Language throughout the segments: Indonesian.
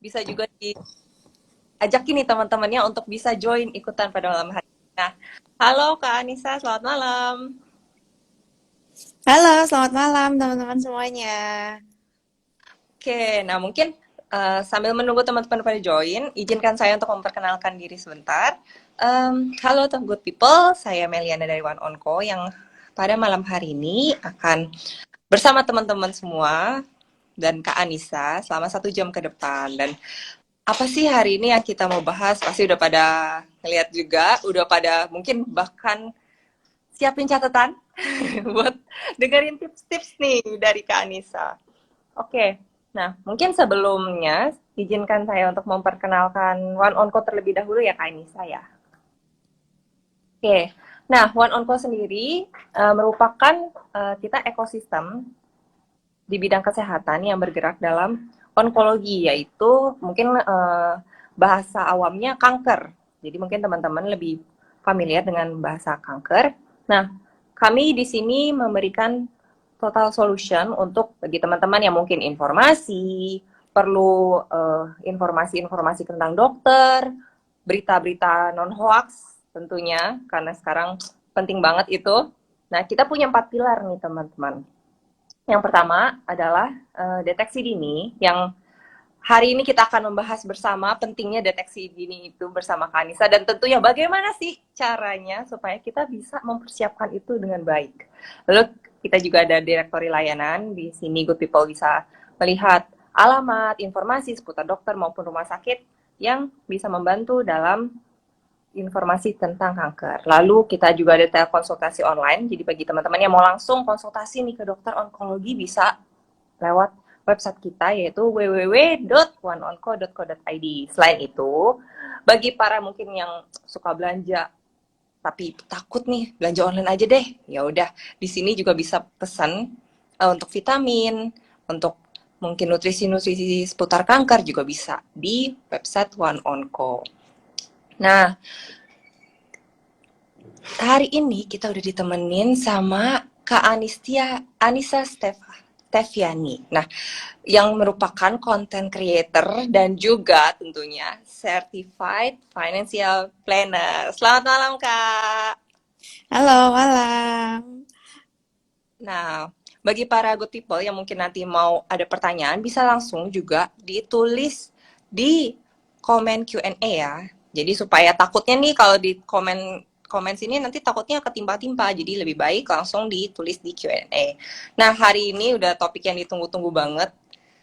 bisa juga diajakin nih teman-temannya untuk bisa join ikutan pada malam hari. Nah, halo Kak Anissa, selamat malam. Halo, selamat malam teman-teman semuanya. Oke, nah mungkin sambil menunggu teman-teman pada join, izinkan saya untuk memperkenalkan diri sebentar. Halo good people, saya Meliana dari One On Co yang pada malam hari ini akan bersama teman-teman semua dan Kak Anissa selama 1 jam ke depan. Dan apa sih hari ini yang kita mau bahas? Pasti udah pada ngeliat juga, udah pada mungkin bahkan siapin catatan buat dengerin tips-tips nih dari Kak Anissa. Oke, nah mungkin sebelumnya izinkan saya untuk memperkenalkan One On Co terlebih dahulu ya Kak Anissa ya. Oke, nah One On Co sendiri merupakan kita ekosistem di bidang kesehatan yang bergerak dalam onkologi, yaitu mungkin bahasa awamnya kanker. Jadi mungkin teman-teman lebih familiar dengan bahasa kanker. Nah, kami di sini memberikan total solution untuk bagi teman-teman yang mungkin informasi, perlu informasi-informasi tentang dokter, berita-berita non-hoax tentunya, karena sekarang penting banget itu. Nah, kita punya 4 pilar nih teman-teman. Yang pertama adalah deteksi dini, yang hari ini kita akan membahas bersama pentingnya deteksi dini itu bersama Kanisa, dan tentunya bagaimana sih caranya supaya kita bisa mempersiapkan itu dengan baik. Lalu kita juga ada direktori layanan, di sini Good People bisa melihat alamat, informasi seputar dokter maupun rumah sakit yang bisa membantu dalam informasi tentang kanker. Lalu kita juga ada telekonsultasi online, jadi bagi teman-teman yang mau langsung konsultasi nih ke dokter onkologi bisa lewat website kita yaitu www.oneonco.co.id. Selain itu, bagi para mungkin yang suka belanja tapi takut nih belanja online aja deh, ya udah di sini juga bisa pesan untuk vitamin, untuk mungkin nutrisi-nutrisi seputar kanker juga bisa di website One On Co. Nah, hari ini kita udah ditemenin sama Kak Anissa Steviani. Nah, yang merupakan content creator dan juga tentunya certified financial planner. Selamat malam, Kak. Halo, malam. Nah, bagi para good people yang mungkin nanti mau ada pertanyaan, bisa langsung juga ditulis di komen Q&A ya. Jadi supaya takutnya nih kalau di komen sini nanti takutnya ketimpa-timpa. Jadi lebih baik langsung ditulis di Q&A. Nah, hari ini udah topik yang ditunggu-tunggu banget.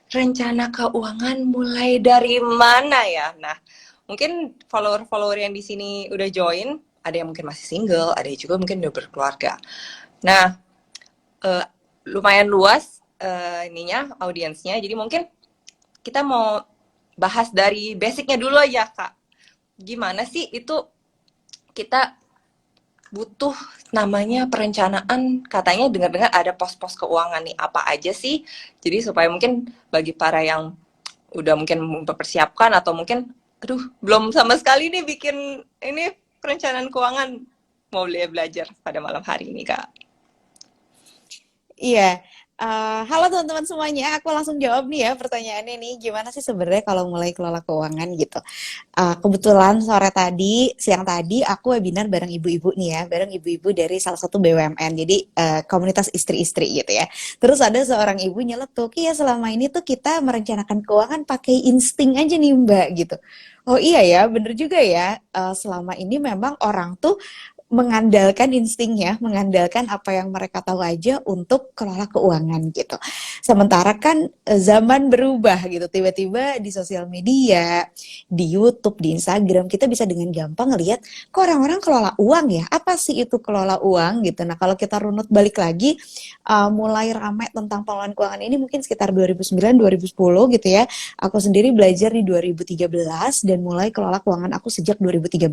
Rencana keuangan mulai dari mana ya? Nah, mungkin follower-follower yang di sini udah join, ada yang mungkin masih single, ada yang juga mungkin udah berkeluarga. Nah, uh, lumayan luas ininya audiensnya. Jadi mungkin kita mau bahas dari basicnya dulu aja Kak. Gimana sih itu kita butuh namanya perencanaan, katanya dengar-dengar ada pos-pos keuangan nih, apa aja sih? Jadi supaya mungkin bagi para yang udah mungkin mempersiapkan atau mungkin aduh belum sama sekali nih bikin ini perencanaan keuangan, mau belajar pada malam hari ini Kak. Iya, halo teman-teman semuanya. Aku langsung jawab nih ya pertanyaannya nih. Gimana sih sebenarnya kalau mulai kelola keuangan gitu? Kebetulan sore tadi, siang tadi aku webinar bareng ibu-ibu nih ya, bareng ibu-ibu dari salah satu BUMN. Jadi komunitas istri-istri gitu ya. Terus ada seorang ibu nyeletuk, iya selama ini tuh kita merencanakan keuangan pakai insting aja nih Mbak gitu. Oh iya ya, bener juga ya. Selama ini memang orang tuh mengandalkan instingnya, mengandalkan apa yang mereka tahu aja untuk kelola keuangan gitu. Sementara kan zaman berubah gitu, tiba-tiba di sosial media, di YouTube, di Instagram, kita bisa dengan gampang ngelihat kok orang-orang kelola uang ya, apa sih itu kelola uang gitu. Nah kalau kita runut balik lagi, mulai ramai tentang pengelolaan keuangan ini mungkin sekitar 2009-2010 gitu ya. Aku sendiri belajar di 2013 dan mulai kelola keuangan aku sejak 2013.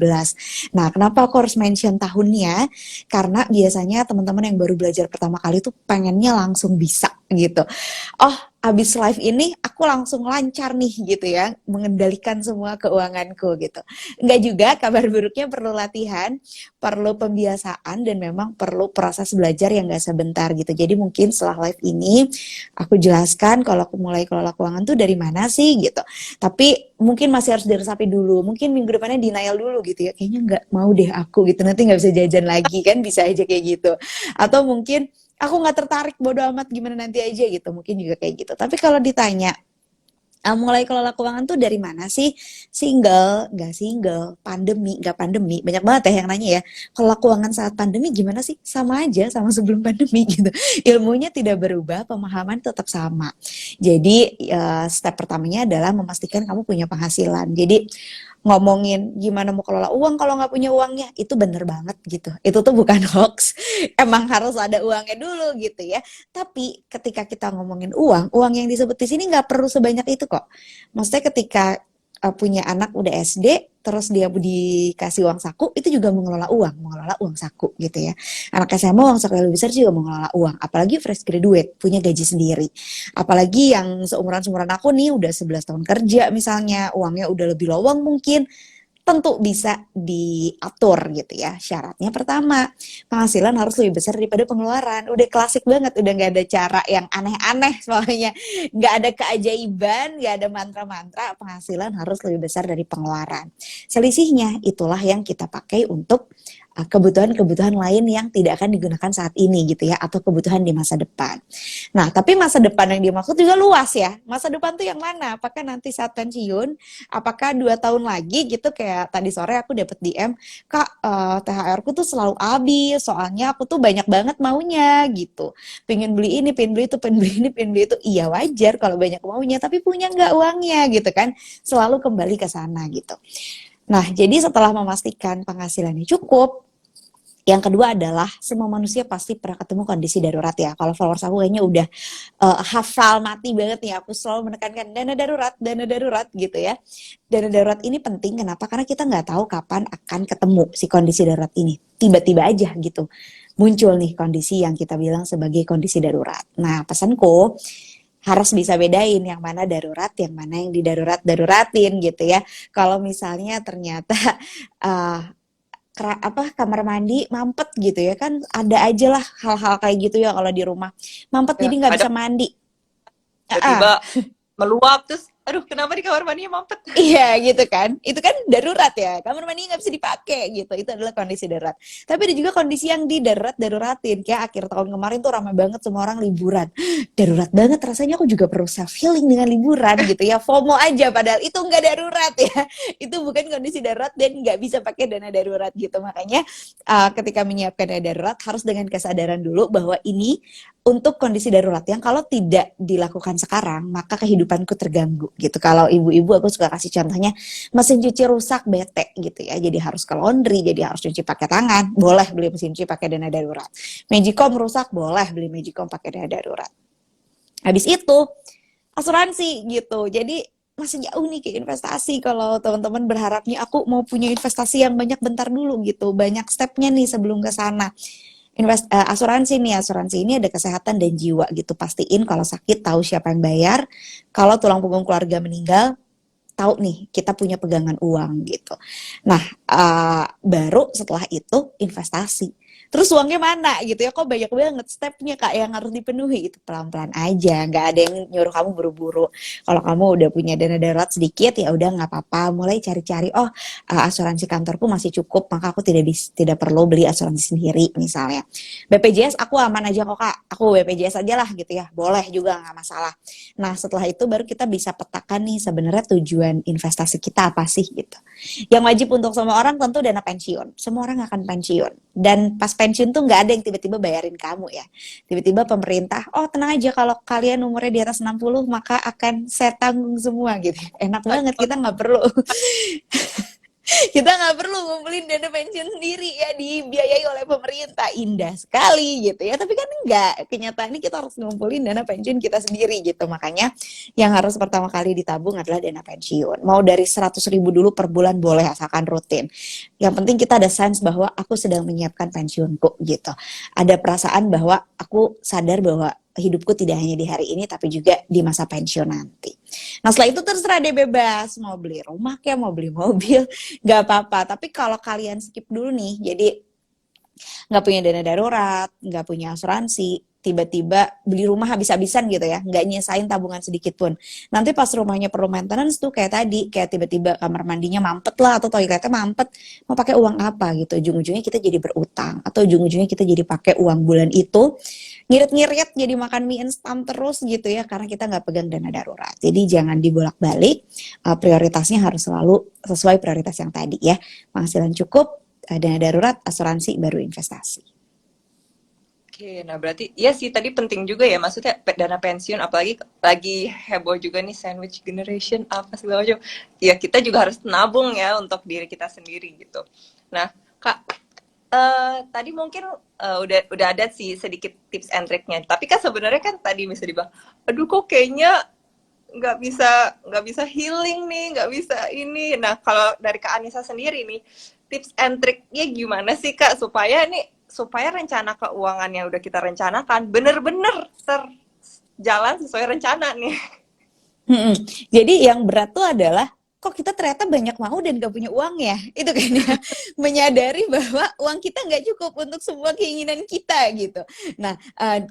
Nah, kenapa aku harus mention tahunnya? Karena biasanya teman-teman yang baru belajar pertama kali tuh pengennya langsung bisa gitu. Oh, abis live ini aku langsung lancar nih gitu ya, mengendalikan semua keuanganku gitu. Enggak juga, kabar buruknya perlu latihan, perlu pembiasaan, dan memang perlu proses belajar yang gak sebentar gitu. Jadi mungkin setelah live ini, aku jelaskan kalau aku mulai kelola keuangan tuh dari mana sih gitu. Tapi mungkin masih harus diresapi dulu, mungkin minggu depannya denial dulu gitu ya, kayaknya nggak mau deh aku gitu, nanti nggak bisa jajan lagi kan, bisa aja kayak gitu. Atau mungkin aku nggak tertarik, bodo amat, gimana nanti aja gitu, mungkin juga kayak gitu. Tapi kalau ditanya mulai kelola keuangan tuh dari mana sih? Single, nggak single, pandemi, nggak pandemi, banyak banget ya yang nanya ya. Kelola keuangan saat pandemi gimana sih? Sama aja sama sebelum pandemi gitu. Ilmunya tidak berubah, pemahaman tetap sama. Jadi step pertamanya adalah memastikan kamu punya penghasilan. Jadi ngomongin gimana mau kelola uang kalau nggak punya uangnya, itu bener banget gitu. Itu tuh bukan hoax. Emang harus ada uangnya dulu gitu ya. Tapi ketika kita ngomongin uang, uang yang disebut di sini nggak perlu sebanyak itu kok. Maksudnya ketika punya anak udah SD, terus dia dikasih uang saku, itu juga mengelola uang saku gitu ya. Anak SMA uang saku lebih besar juga mengelola uang. Apalagi fresh graduate, punya gaji sendiri. Apalagi yang seumuran-seumuran aku nih, udah 11 tahun kerja misalnya, uangnya udah lebih lowong mungkin, tentu bisa diatur gitu ya. Syaratnya pertama, penghasilan harus lebih besar daripada pengeluaran. Udah klasik banget, udah nggak ada cara yang aneh-aneh soalnya. Nggak ada keajaiban, nggak ada mantra-mantra, penghasilan harus lebih besar dari pengeluaran. Selisihnya itulah yang kita pakai untuk kebutuhan-kebutuhan lain yang tidak akan digunakan saat ini gitu ya, atau kebutuhan di masa depan. Nah, tapi masa depan yang dimaksud juga luas ya. Masa depan tuh yang mana? Apakah nanti saat pensiun? Apakah 2 tahun lagi gitu, kayak tadi sore aku dapat DM, Kak, THR-ku tuh selalu habis, soalnya aku tuh banyak banget maunya gitu. Pengen beli ini, pengen beli itu, pengen beli ini, pengen beli itu. Iya wajar kalau banyak maunya, tapi punya nggak uangnya gitu kan? Selalu kembali ke sana gitu. Nah, jadi setelah memastikan penghasilannya cukup, yang kedua adalah semua manusia pasti pernah ketemu kondisi darurat ya. Kalau followers aku kayaknya udah hafal mati banget nih. Aku selalu menekankan dana darurat gitu ya. Dana darurat ini penting, kenapa? Karena kita nggak tahu kapan akan ketemu si kondisi darurat ini. Tiba-tiba aja gitu muncul nih kondisi yang kita bilang sebagai kondisi darurat. Nah, pesanku harus bisa bedain yang mana darurat, yang mana yang didarurat-daruratin gitu ya. Kalau misalnya ternyata uh, kamar mandi mampet gitu ya kan, ada aja lah hal-hal kayak gitu ya kalau di rumah mampet Ya, jadi nggak ada bisa mandi. tiba-tiba meluap terus, aduh kenapa di kamar mandinya mampet? Iya gitu kan, itu kan darurat ya, kamar mandi nggak bisa dipakai gitu, itu adalah kondisi darurat. Tapi ada juga kondisi yang daruratin, kayak akhir tahun kemarin tuh ramai banget semua orang liburan, darurat banget rasanya, aku juga perlu self healing dengan liburan gitu ya, FOMO aja, padahal itu nggak darurat ya, itu bukan kondisi darurat dan nggak bisa pakai dana darurat gitu. Makanya ketika menyiapkan dana darurat harus dengan kesadaran dulu bahwa ini untuk kondisi darurat yang kalau tidak dilakukan sekarang maka kehidupanku terganggu gitu. Kalau ibu-ibu aku suka kasih contohnya, mesin cuci rusak bete gitu ya, jadi harus ke laundry, jadi harus cuci pakai tangan, boleh beli mesin cuci pakai dana darurat. Magicom rusak, boleh beli Magicom pakai dana darurat. Habis itu asuransi gitu. Jadi masih jauh nih ke investasi. Kalau teman-teman berharapnya aku mau punya investasi yang banyak, bentar dulu gitu. Banyak stepnya nih sebelum ke sana. Asuransi ini ada kesehatan dan jiwa gitu. Pastiin kalau sakit tahu siapa yang bayar. Kalau tulang punggung keluarga meninggal, tahu nih kita punya pegangan uang gitu. Nah, baru setelah itu investasi. Terus uangnya mana gitu ya, kok banyak banget stepnya Kak yang harus dipenuhi. Itu pelan-pelan aja, nggak ada yang nyuruh kamu buru-buru. Kalau kamu udah punya dana darurat sedikit, ya udah nggak apa-apa, mulai cari-cari, oh asuransi kantorku masih cukup, maka aku tidak perlu beli asuransi sendiri misalnya. BPJS aku aman aja kok Kak, aku BPJS aja lah gitu ya, boleh juga nggak masalah. Nah, setelah itu baru kita bisa petakan nih sebenarnya tujuan investasi kita apa sih gitu. Yang wajib untuk semua orang tentu dana pensiun. Semua orang akan pensiun. Dan pas pensiun tuh nggak ada yang tiba-tiba bayarin kamu ya. Tiba-tiba pemerintah, oh tenang aja kalau kalian umurnya di atas 60 maka akan saya tanggung semua gitu. Enak banget, kita nggak perlu. Kita nggak perlu ngumpulin dana pensiun sendiri ya, dibiayai oleh pemerintah. Indah sekali gitu ya, tapi kan enggak, kenyataannya kita harus ngumpulin dana pensiun kita sendiri gitu. Makanya yang harus pertama kali ditabung adalah dana pensiun. Mau dari 100.000 dulu per bulan boleh, asalkan rutin. Yang penting kita ada sense bahwa aku sedang menyiapkan pensiunku gitu. Ada perasaan bahwa aku sadar bahwa hidupku tidak hanya di hari ini tapi juga di masa pensiun nanti. Nah setelah itu terserah deh, bebas mau beli rumah kayak mau beli mobil, nggak apa-apa. Tapi kalau kalian skip dulu nih, jadi nggak punya dana darurat, nggak punya asuransi, tiba-tiba beli rumah habis-habisan gitu ya, nggak nyesain tabungan sedikit pun. Nanti pas rumahnya perlu maintenance tuh kayak tadi, kayak tiba-tiba kamar mandinya mampet lah atau toiletnya mampet, mau pakai uang apa gitu. Ujung-ujungnya kita jadi berutang atau ujung-ujungnya kita jadi pakai uang bulan itu ngirit-ngirit jadi makan mie instan terus gitu ya karena kita nggak pegang dana darurat. Jadi jangan dibolak-balik, prioritasnya harus selalu sesuai prioritas yang tadi ya. Penghasilan cukup, dana darurat, asuransi, baru investasi. Oke, nah berarti iya sih tadi penting juga ya, maksudnya dana pensiun, apalagi lagi heboh juga nih sandwich generation apa segala macam. Ya kita juga harus nabung ya untuk diri kita sendiri gitu. Nah, Kak, tadi mungkin udah ada sih sedikit tips and triknya. Tapi kan sebenarnya kan tadi bisa dibilang, aduh kok kayaknya nggak bisa healing nih, nggak bisa ini. Nah kalau dari Kak Anissa sendiri nih, tips and triknya gimana sih Kak supaya rencana keuangan yang udah kita rencanakan bener-bener terjalan sesuai rencana nih. Mm-mm. Jadi yang berat tuh adalah kok kita ternyata banyak mau dan gak punya uang ya, itu kan ya. Menyadari bahwa uang kita nggak cukup untuk semua keinginan kita gitu. Nah,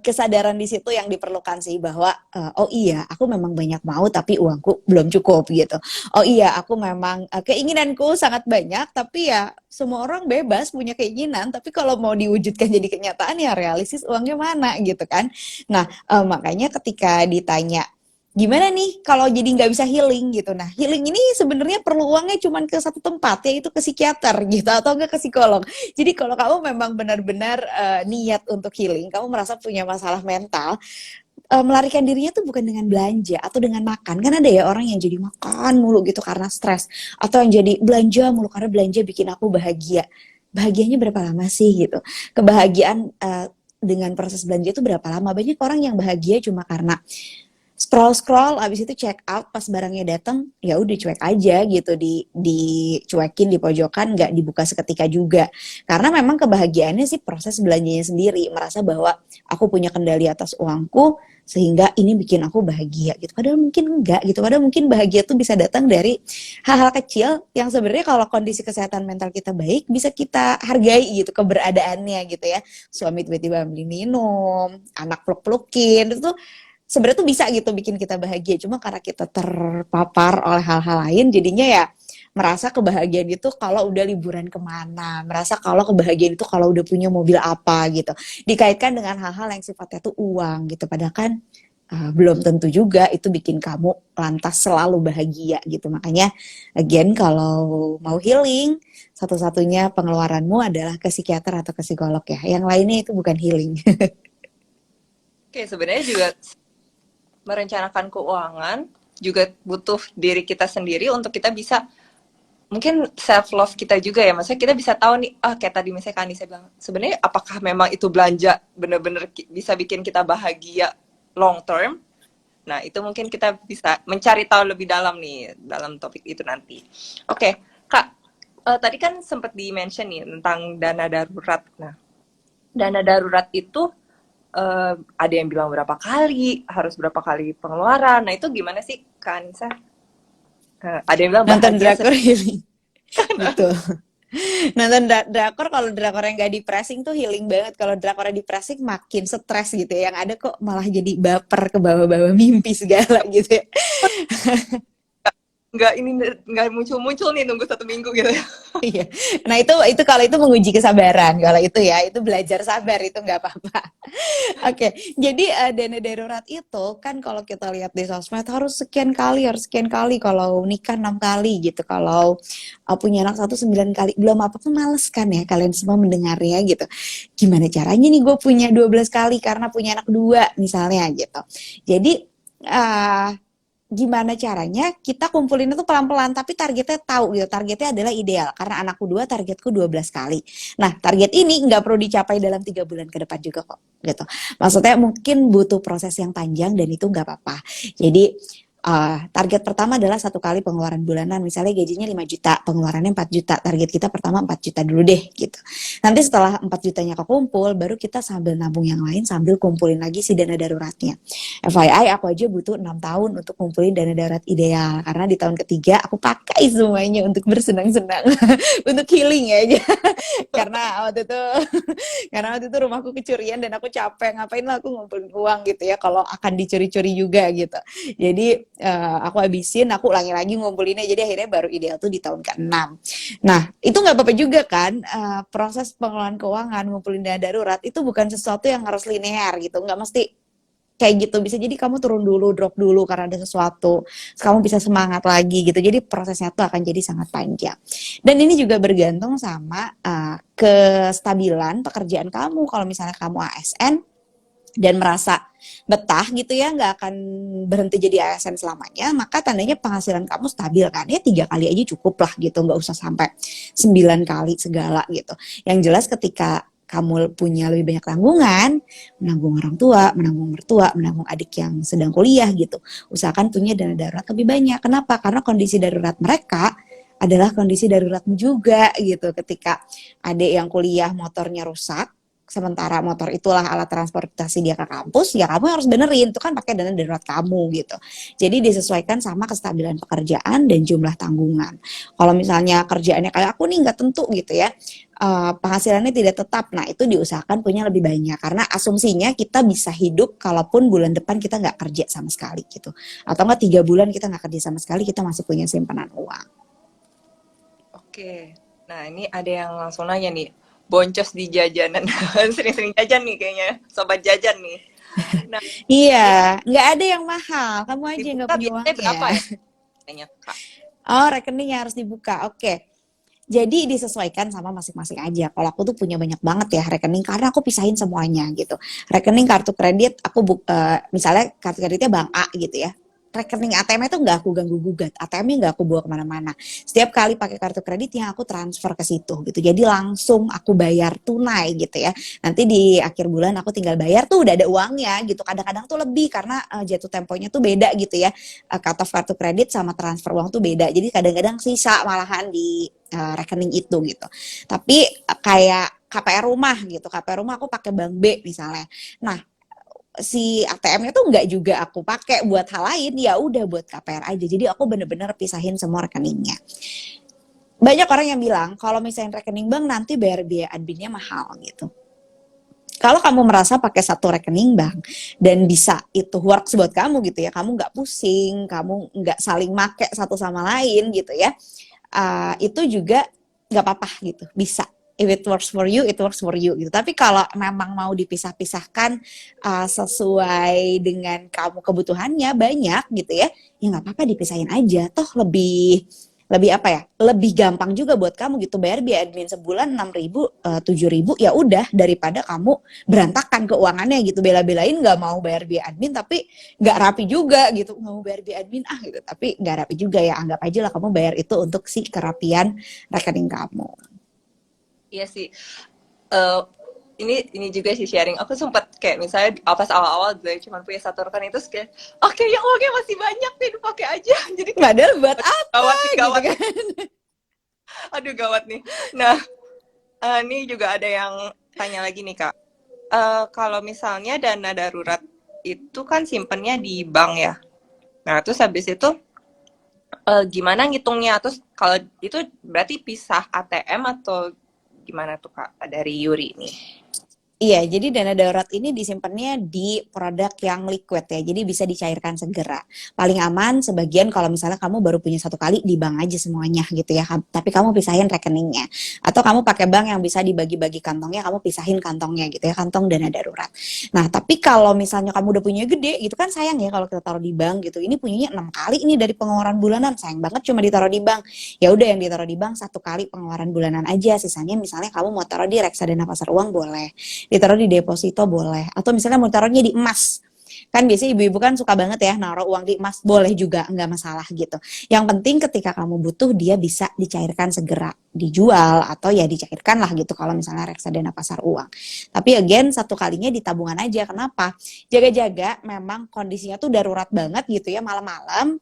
kesadaran di situ yang diperlukan sih bahwa oh iya aku memang banyak mau tapi uangku belum cukup gitu. Oh iya aku memang keinginanku sangat banyak tapi ya semua orang bebas punya keinginan tapi kalau mau diwujudkan jadi kenyataan ya realistis uangnya mana gitu kan. Nah, makanya ketika ditanya gimana nih kalau jadi nggak bisa healing gitu. Nah, healing ini sebenarnya perlu uangnya cuma ke satu tempat, yaitu ke psikiater gitu atau enggak ke psikolog. Jadi kalau kamu memang benar-benar niat untuk healing, kamu merasa punya masalah mental, melarikan dirinya tuh bukan dengan belanja atau dengan makan. Kan ada ya orang yang jadi makan mulu gitu karena stres, atau yang jadi belanja mulu karena belanja bikin aku bahagia. Bahagianya berapa lama sih gitu? Kebahagiaan dengan proses belanja itu berapa lama? Banyak orang yang bahagia cuma karena scroll abis itu check out pas barangnya datang ya udah cuek aja gitu, dicuekin di pojokan, nggak dibuka seketika juga karena memang kebahagiaannya sih proses belanjanya sendiri, merasa bahwa aku punya kendali atas uangku sehingga ini bikin aku bahagia gitu, padahal mungkin enggak gitu, padahal mungkin bahagia tuh bisa datang dari hal-hal kecil yang sebenarnya kalau kondisi kesehatan mental kita baik bisa kita hargai gitu keberadaannya gitu ya. Suami tiba-tiba beli minum, anak peluk-pelukin itu tuh sebenarnya tuh bisa gitu bikin kita bahagia, cuma karena kita terpapar oleh hal-hal lain jadinya ya merasa kebahagiaan itu kalau udah liburan kemana, merasa kalau kebahagiaan itu kalau udah punya mobil apa gitu, dikaitkan dengan hal-hal yang sifatnya tuh uang gitu, padahal kan belum tentu juga itu bikin kamu lantas selalu bahagia gitu. Makanya again kalau mau healing satu-satunya pengeluaranmu adalah ke psikiater atau ke psikolog ya, yang lainnya itu bukan healing. Oke, sebenarnya juga merencanakan keuangan juga butuh diri kita sendiri untuk kita bisa mungkin self love kita juga ya, maksudnya kita bisa tahu nih, kayak tadi misalnya Kak Anissa bilang sebenarnya apakah memang itu belanja bener-bener bisa bikin kita bahagia long term. Nah itu mungkin kita bisa mencari tahu lebih dalam nih dalam topik itu nanti. Oke Kak, tadi kan sempat di-mention nih tentang dana darurat. Nah dana darurat itu ada yang bilang berapa kali, harus berapa kali pengeluaran. Nah itu gimana sih Kak Anissa? Ada yang bilang Nonton bahagia drakor healing. Betul. Nonton drakor, kalau drakor yang gak di pressing tuh healing banget. Kalau drakornya di pressing makin stres gitu ya. Yang ada kok malah jadi baper ke bawah-bawah mimpi segala gitu ya. nggak muncul nih nunggu 1 minggu gitu ya. Iya. Nah itu kalau itu menguji kesabaran. Kalau itu ya itu belajar sabar, itu nggak apa-apa. Oke, jadi dana darurat itu kan kalau kita lihat di sosmed harus sekian kali, kalau nikah 6 kali gitu, kalau punya anak 9 kali, belum apa-apa males kan ya kalian semua mendengarnya gitu. Gimana caranya nih gue punya 12 kali karena punya anak 2 misalnya gitu. Jadi gimana caranya kita kumpulin itu pelan-pelan tapi targetnya tahu gitu, targetnya adalah ideal karena anakku 2 targetku 12 kali. Nah target ini nggak perlu dicapai dalam 3 bulan ke depan juga kok gitu, maksudnya mungkin butuh proses yang panjang dan itu nggak apa-apa. Jadi Target pertama adalah 1 kali pengeluaran bulanan, misalnya gajinya 5 juta, pengeluarannya 4 juta, target kita pertama 4 juta dulu deh gitu. Nanti setelah 4 jutanya kekumpul, baru kita sambil nabung yang lain sambil kumpulin lagi si dana daruratnya. FYI, aku aja butuh 6 tahun untuk kumpulin dana darurat ideal, karena di tahun ketiga aku pakai semuanya untuk bersenang-senang, untuk healing ya aja. karena waktu itu karena waktu itu rumahku kecurian dan aku capek, ngapain lah aku ngumpulin uang gitu ya kalau akan dicuri-curi juga gitu. Jadi aku habisin, aku ulangi lagi ngumpulinnya, jadi akhirnya baru ideal tuh di tahun ke-6. Nah, itu nggak apa-apa juga kan, proses pengelolaan keuangan, ngumpulin dana darurat, itu bukan sesuatu yang harus linear gitu, nggak mesti kayak gitu, bisa jadi kamu turun dulu, drop dulu karena ada sesuatu, terus kamu bisa semangat lagi gitu, jadi prosesnya tuh akan jadi sangat panjang. Dan ini juga bergantung sama kestabilan pekerjaan kamu, kalau misalnya kamu ASN, dan merasa betah gitu ya, nggak akan berhenti jadi ASN selamanya, maka tandanya penghasilan kamu stabil kan, ya 3 kali aja cukup lah gitu, nggak usah sampai 9 kali segala gitu. Yang jelas ketika kamu punya lebih banyak tanggungan, menanggung orang tua, menanggung mertua, menanggung adik yang sedang kuliah gitu, usahakan punya dana darurat lebih banyak. Kenapa? Karena kondisi darurat mereka adalah kondisi daruratmu juga gitu. Ketika adik yang kuliah motornya rusak, sementara motor itulah alat transportasi dia ke kampus, ya kamu harus benerin, itu kan pakai dana darurat kamu gitu. Jadi disesuaikan sama kestabilan pekerjaan dan jumlah tanggungan. Kalau misalnya kerjaannya kayak aku nih nggak tentu gitu ya, penghasilannya tidak tetap, nah itu diusahakan punya lebih banyak, karena asumsinya kita bisa hidup kalaupun bulan depan kita nggak kerja sama sekali gitu, atau nggak 3 bulan kita nggak kerja sama sekali, kita masih punya simpanan uang. Oke. Nah, ini ada yang langsung nanya nih. Boncos di jajanan. Sering-sering jajan nih kayaknya. Sobat jajan nih. Nah, ini Iya, nggak ada yang mahal, kamu aja yang nggak dibuka punya biasanya uangnya. berapa ya? Kayaknya, Kak. Oh, rekening yang harus dibuka, oke. Jadi disesuaikan sama masing-masing aja. Kalau aku tuh punya banyak banget ya rekening, karena aku pisahin semuanya gitu. Rekening kartu kredit aku misalnya kartu kreditnya Bank A gitu ya. Rekening ATM itu nggak aku ganggu gugat, ATM-nya nggak aku bawa kemana-mana. Setiap kali pakai kartu kreditnya aku transfer ke situ gitu. Jadi langsung aku bayar tunai gitu ya. Nanti di akhir bulan aku tinggal bayar tuh udah ada uangnya gitu. Kadang-kadang tuh lebih karena jatuh temponya tuh beda gitu ya. Cut off kartu kredit sama transfer uang tuh beda. Jadi kadang-kadang sisa malahan di rekening itu gitu. Tapi kayak KPR rumah gitu, KPR rumah aku pakai Bank B misalnya. Nah, si ATM-nya tuh nggak juga aku pakai buat hal lain, ya udah buat KPR aja. Jadi aku bener-bener pisahin semua rekeningnya. Banyak orang yang bilang kalau misalnya rekening bank nanti bayar biaya adminnya mahal gitu. Kalau kamu merasa pakai satu rekening bank dan bisa itu works buat kamu gitu ya, kamu nggak pusing, kamu nggak saling make satu sama lain gitu ya, itu juga nggak apa-apa gitu, bisa. If it works for you, it works for you gitu. Tapi kalau memang mau dipisah-pisahkan sesuai dengan kamu kebutuhannya banyak gitu ya, ya nggak apa-apa dipisahin aja. Toh lebih lebih apa ya? Lebih gampang juga buat kamu gitu, bayar biaya admin sebulan 6.000, 7.000, ya udah daripada kamu berantakan keuangannya gitu, bela-belain nggak mau bayar biaya admin tapi nggak rapi juga gitu, nggak mau bayar biaya admin gitu, tapi nggak rapi juga, ya anggap aja lah kamu bayar itu untuk si kerapian rekening kamu. Iya sih. Eh, ini juga sih sharing. Aku sempat kayak misalnya pas awal-awal gue cuma punya satu rekening itu kayak, oke ya uangnya masih banyak nih, dipakai aja. Jadi kayak, Padahal buat apa gawat nih, gitu gawat. kan. Aduh, gawat nih. Nah, ini juga ada yang tanya lagi nih, Kak. Kalau misalnya dana darurat itu kan simpennya di bank ya. Nah, terus habis itu gimana ngitungnya? Terus kalau itu berarti pisah ATM atau gimana tuh, Kak, dari Yuri nih? Iya, jadi dana darurat ini disimpannya di produk yang liquid ya, jadi bisa dicairkan segera. Paling aman sebagian kalau misalnya kamu baru punya 1 kali di bank aja semuanya gitu ya, tapi kamu pisahin rekeningnya. Atau kamu pakai bank yang bisa dibagi-bagi kantongnya, kamu pisahin kantongnya gitu ya, kantong dana darurat. Nah, tapi kalau misalnya kamu udah punya gede gitu kan sayang ya kalau kita taruh di bank gitu. Ini punyanya 6 kali ini dari pengeluaran bulanan, sayang banget cuma ditaruh di bank. Ya udah yang ditaruh di bank 1 kali pengeluaran bulanan aja, sisanya misalnya kamu mau taruh di reksadana pasar uang boleh, ditaruh di deposito boleh, atau misalnya mau taruhnya di emas, kan biasanya ibu-ibu kan suka banget ya naruh uang di emas, boleh juga, nggak masalah gitu. Yang penting ketika kamu butuh dia bisa dicairkan segera dijual atau ya dicairkan lah gitu kalau misalnya reksadana pasar uang. Tapi again satu kalinya di tabungan aja. Kenapa? Jaga-jaga memang kondisinya tuh darurat banget gitu ya, malam-malam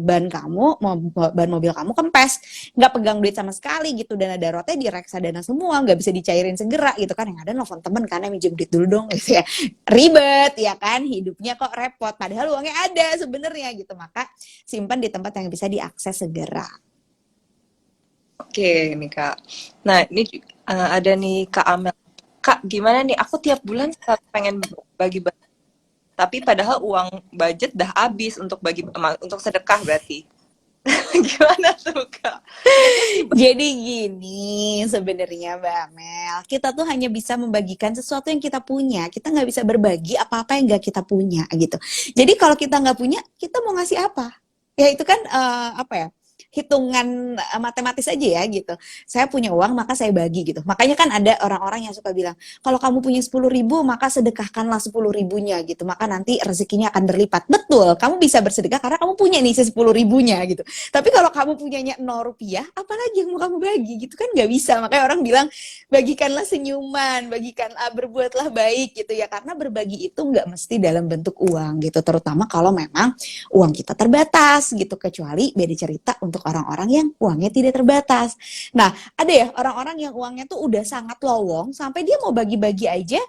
ban mobil kamu kempes, nggak pegang duit sama sekali gitu, dana daruratnya di reksadana semua, nggak bisa dicairin segera gitu kan, yang ada nelfon temen kan, minjem duit dulu dong gitu ya, ribet ya kan, hidupnya kok repot, padahal uangnya ada sebenarnya gitu, maka simpan di tempat yang bisa diakses segera. Oke nih Kak. Nah ini ada nih Kak Amel. Kak gimana nih? Aku tiap bulan pengen bagi-bagi, tapi padahal uang budget dah habis untuk untuk sedekah berarti. Gimana tuh Kak? Niatnya sih Jadi gini sebenarnya Mbak Amel, kita tuh hanya bisa membagikan sesuatu yang kita punya, kita nggak bisa berbagi apa-apa yang nggak kita punya gitu. Jadi kalau kita nggak punya, kita mau ngasih apa? Ya itu kan apa ya? Hitungan matematis aja ya gitu. Saya punya uang maka saya bagi gitu. Makanya kan ada orang-orang yang suka bilang, kalau kamu punya 10.000 maka sedekahkanlah 10.000-nya gitu. Maka nanti rezekinya akan berlipat. Betul, kamu bisa bersedekah karena kamu punya nih 10.000-nya gitu. Tapi kalau kamu punyanya 0 rupiah, apalagi yang mau kamu bagi gitu kan nggak bisa. Makanya orang bilang bagikanlah senyuman, berbuatlah baik gitu ya. Karena berbagi itu nggak mesti dalam bentuk uang gitu. Terutama kalau memang uang kita terbatas gitu. Kecuali beda cerita untuk orang-orang yang uangnya tidak terbatas. Nah, ada ya orang-orang yang uangnya tuh udah sangat lowong sampai dia mau bagi-bagi aja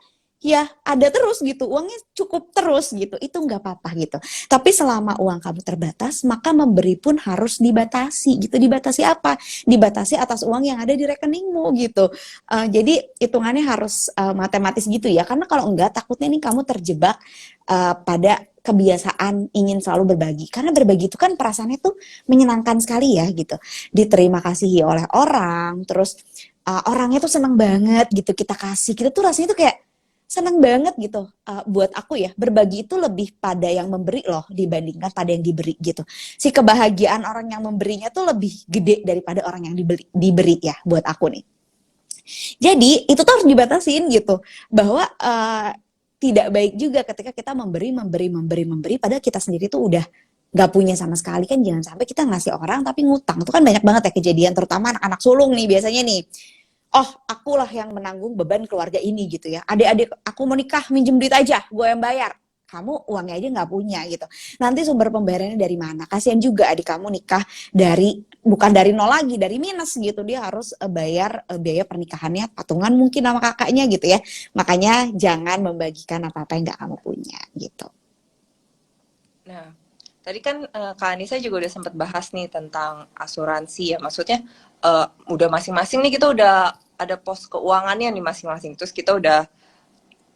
ya ada terus gitu, uangnya cukup terus gitu, itu nggak apa-apa gitu. Tapi selama uang kamu terbatas, maka memberi pun harus dibatasi gitu. Dibatasi apa? Dibatasi atas uang yang ada di rekeningmu gitu. Jadi hitungannya harus matematis gitu ya, karena kalau enggak takutnya nih kamu terjebak pada kebiasaan ingin selalu berbagi. Karena berbagi itu kan perasaannya tuh menyenangkan sekali ya gitu. Diterima kasihi oleh orang, terus orangnya tuh seneng banget gitu kita kasih. Kita tuh rasanya tuh kayak seneng banget gitu. Buat aku ya, berbagi itu lebih pada yang memberi loh dibandingkan pada yang diberi gitu. Si kebahagiaan orang yang memberinya tuh lebih gede daripada orang yang diberi ya buat aku nih. Jadi itu tuh harus dibatasin gitu, bahwa tidak baik juga ketika kita memberi padahal kita sendiri tuh udah nggak punya sama sekali. Kan jangan sampai kita ngasih orang tapi ngutang. Itu kan banyak banget ya kejadian, terutama anak-anak sulung nih biasanya nih. Oh, akulah yang menanggung beban keluarga ini gitu ya. Adik-adik aku mau nikah, minjem duit aja, gue yang bayar. Kamu uangnya aja nggak punya gitu. Nanti sumber pembayarannya dari mana? Kasihan juga adik kamu nikah bukan dari nol lagi, dari minus gitu. Dia harus bayar biaya pernikahannya patungan mungkin sama kakaknya gitu ya. Makanya jangan membagikan apa-apa yang nggak kamu punya gitu. Nah, tadi kan Kak Anissa juga udah sempat bahas nih tentang asuransi ya. Maksudnya udah masing-masing nih kita udah ada pos keuangannya nih masing-masing. Terus kita udah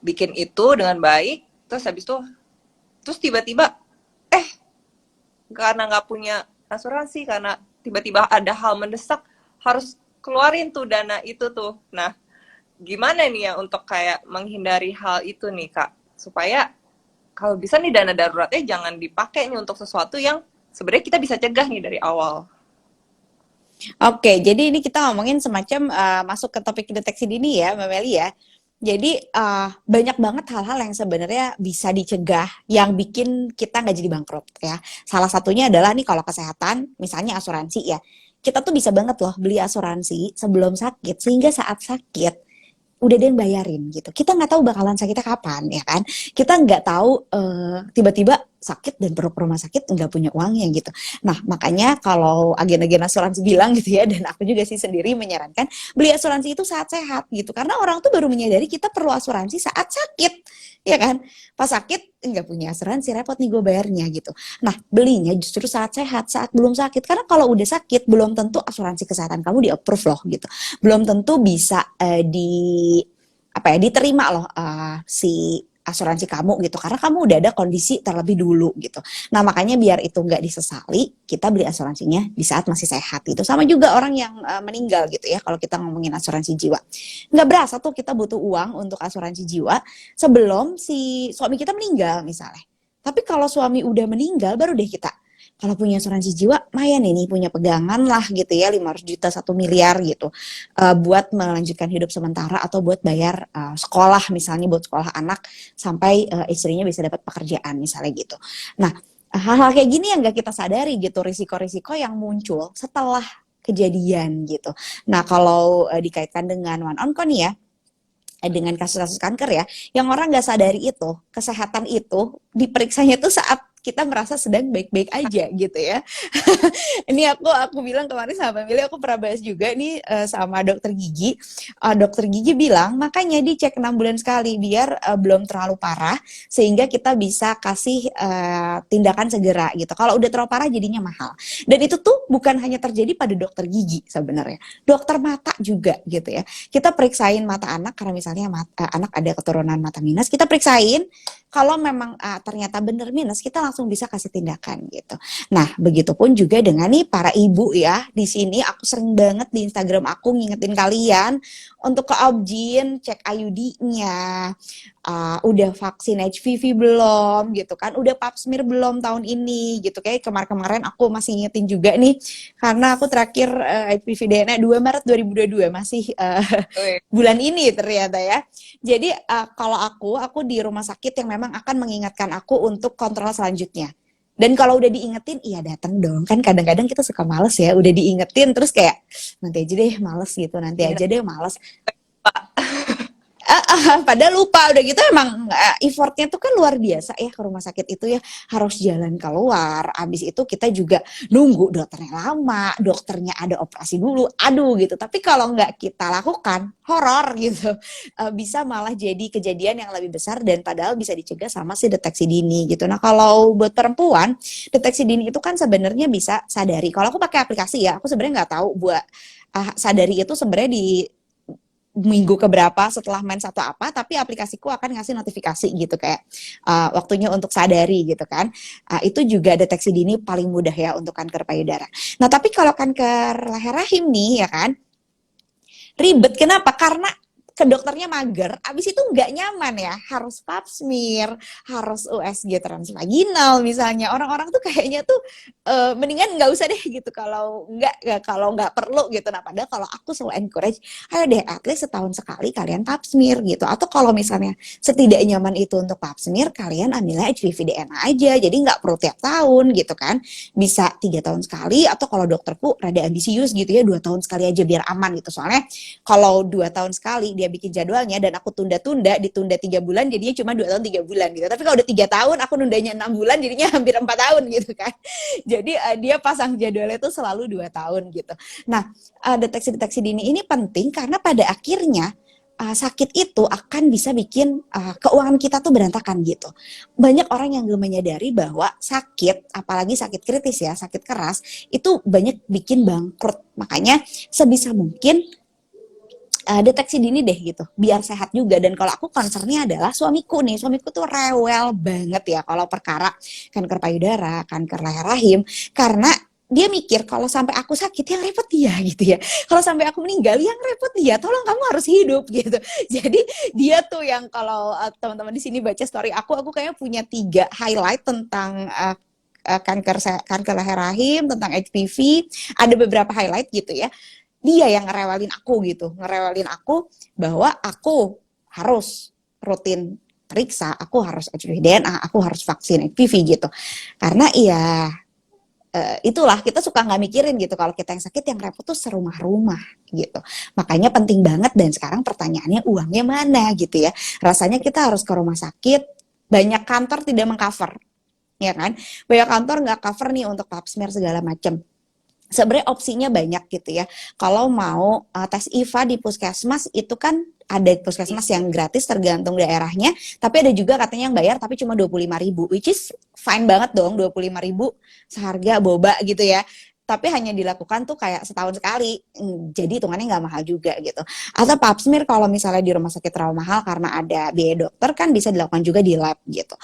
bikin itu dengan baik. Terus habis itu, terus tiba-tiba karena nggak punya asuransi, karena tiba-tiba ada hal mendesak harus keluarin tuh dana itu tuh. Nah, gimana nih ya untuk kayak menghindari hal itu nih Kak, supaya kalau bisa nih dana daruratnya jangan dipakai nih untuk sesuatu yang sebenarnya kita bisa cegah nih dari awal. Oke, jadi ini kita ngomongin semacam masuk ke topik deteksi dini ya, Mbak Meli ya. Jadi banyak banget hal-hal yang sebenarnya bisa dicegah yang bikin kita nggak jadi bangkrut ya. Salah satunya adalah nih kalau kesehatan, misalnya asuransi ya. Kita tuh bisa banget loh beli asuransi sebelum sakit sehingga saat sakit udah dia yang bayarin gitu. Kita nggak tahu bakalan sakitnya kapan ya kan. Kita nggak tahu tiba-tiba sakit dan perlu ke rumah sakit nggak punya uangnya gitu. Nah makanya kalau agen-agen asuransi bilang gitu ya, dan aku juga sih sendiri menyarankan beli asuransi itu saat sehat gitu. Karena orang tuh baru menyadari kita perlu asuransi saat sakit ya kan. Pas sakit nggak punya asuransi, repot nih gue bayarnya gitu. Nah belinya justru saat sehat, saat belum sakit. Karena kalau udah sakit belum tentu asuransi kesehatan kamu di-approve loh gitu. Belum tentu bisa diterima loh si asuransi kamu gitu, karena kamu udah ada kondisi terlebih dulu gitu. Nah makanya biar itu nggak disesali, kita beli asuransinya di saat masih sehat gitu. Sama juga orang yang meninggal gitu ya, kalau kita ngomongin asuransi jiwa, nggak berasa tuh kita butuh uang untuk asuransi jiwa sebelum si suami kita meninggal misalnya. Tapi kalau suami udah meninggal baru deh kita, kalau punya asuransi jiwa, lumayan ini punya pegangan lah gitu ya, 500 juta 1 miliar gitu, buat melanjutkan hidup sementara atau buat bayar sekolah misalnya, buat sekolah anak sampai istrinya bisa dapat pekerjaan misalnya gitu. Nah hal-hal kayak gini yang gak kita sadari gitu, risiko-risiko yang muncul setelah kejadian gitu. Nah, kalau dikaitkan dengan one on con ya, dengan kasus-kasus kanker ya, yang orang nggak sadari itu, kesehatan itu diperiksanya tuh saat kita merasa sedang baik-baik aja gitu ya. Ini aku bilang kemarin sama Mili, aku pernah bahas juga nih sama dokter gigi. Dokter gigi bilang makanya dicek 6 bulan sekali biar belum terlalu parah sehingga kita bisa kasih tindakan segera gitu. Kalau udah terlalu parah jadinya mahal. Dan itu tuh bukan hanya terjadi pada dokter gigi sebenarnya. Dokter mata juga gitu ya. Kita periksain mata anak karena misalnya anak ada keturunan mata minus, kita periksain kalau memang ternyata benar minus, kita langsung bisa kasih tindakan gitu. Nah, begitupun juga dengan nih para ibu ya. Di sini aku sering banget di Instagram aku ngingetin kalian untuk ke Objin, cek IUD-nya. Udah vaksin HPV belum gitu kan? Udah pap smear belum tahun ini gitu. Kayak kemarin-kemarin aku masih ngingetin juga nih karena aku terakhir HPV DNA 2 Maret 2022 masih bulan ini ternyata ya. Jadi kalau aku di rumah sakit yang memang akan mengingatkan aku untuk kontrol selanjutnya. Dan kalau udah diingetin, iya datang dong. Kan kadang-kadang kita suka males ya, udah diingetin terus kayak nanti aja deh males gitu, nanti aja deh males. Padahal lupa udah gitu emang effortnya tuh kan luar biasa ya ke rumah sakit itu ya, harus jalan keluar, abis itu kita juga nunggu dokternya lama, dokternya ada operasi dulu, aduh gitu. Tapi kalau nggak kita lakukan horor gitu, bisa malah jadi kejadian yang lebih besar dan padahal bisa dicegah sama si deteksi dini gitu. Nah kalau buat perempuan deteksi dini itu kan sebenarnya bisa sadari. Kalau aku pakai aplikasi ya, aku sebenarnya nggak tahu buat sadari itu sebenarnya di minggu keberapa setelah main satu apa, tapi aplikasiku akan ngasih notifikasi gitu kayak waktunya untuk sadari gitu kan. Itu juga deteksi dini paling mudah ya untuk kanker payudara. Nah tapi kalau kanker leher rahim nih ya kan, ribet. Kenapa? Karena ke dokternya mager, abis itu nggak nyaman ya, harus pap smear, harus USG transvaginal misalnya. Orang-orang tuh kayaknya tuh mendingan nggak usah deh gitu kalau nggak perlu gitu. Nah padahal kalau aku selalu encourage, ayo deh at least setahun sekali kalian pap smear gitu. Atau kalau misalnya setidak nyaman itu untuk pap smear, kalian ambilnya HPV DNA aja, jadi nggak perlu tiap tahun gitu kan. Bisa 3 tahun sekali, atau kalau dokterku rada ambisius gitu ya 2 tahun sekali aja biar aman gitu. Soalnya kalau 2 tahun sekali dia bikin jadwalnya dan aku tunda-tunda, ditunda 3 bulan jadinya cuma 2 tahun 3 bulan gitu. Tapi kalau udah 3 tahun aku nundanya 6 bulan jadinya hampir 4 tahun gitu kan. Jadi dia pasang jadwalnya itu selalu 2 tahun gitu. Nah, deteksi-deteksi dini ini penting karena pada akhirnya sakit itu akan bisa bikin keuangan kita tuh berantakan gitu. Banyak orang yang belum menyadari bahwa sakit, apalagi sakit kritis ya, sakit keras, itu banyak bikin bangkrut. Makanya sebisa mungkin deteksi dini deh gitu, biar sehat juga. Dan kalau aku concernnya adalah suamiku tuh rewel banget ya kalau perkara kanker payudara, kanker leher rahim, karena dia mikir kalau sampai aku sakit yang repot dia gitu ya. Kalau sampai aku meninggal yang repot dia. Tolong kamu harus hidup gitu. Jadi dia tuh yang kalau teman-teman di sini baca story aku kayaknya punya 3 highlight tentang kanker leher rahim, tentang HPV, ada beberapa highlight gitu ya. Dia yang ngerewelin aku bahwa aku harus rutin periksa, aku harus HPV DNA, aku harus vaksin HPV gitu. Karena ya itulah kita suka nggak mikirin gitu kalau kita yang sakit yang repot tuh serumah-rumah gitu. Makanya penting banget dan sekarang pertanyaannya uangnya mana gitu ya. Rasanya kita harus ke rumah sakit, banyak kantor tidak mengcover, ya kan? Banyak kantor nggak cover nih untuk pap smear segala macam. Sebenarnya opsinya banyak gitu ya. Kalau mau tes IVA di puskesmas itu kan ada puskesmas yang gratis tergantung daerahnya, tapi ada juga katanya yang bayar tapi cuma 25.000, which is fine banget dong, 25.000 seharga boba gitu ya. Tapi hanya dilakukan tuh kayak setahun sekali, jadi hitungannya nggak mahal juga gitu. Atau pap smear kalau misalnya di rumah sakit terlalu mahal karena ada biaya dokter kan bisa dilakukan juga di lab gitu.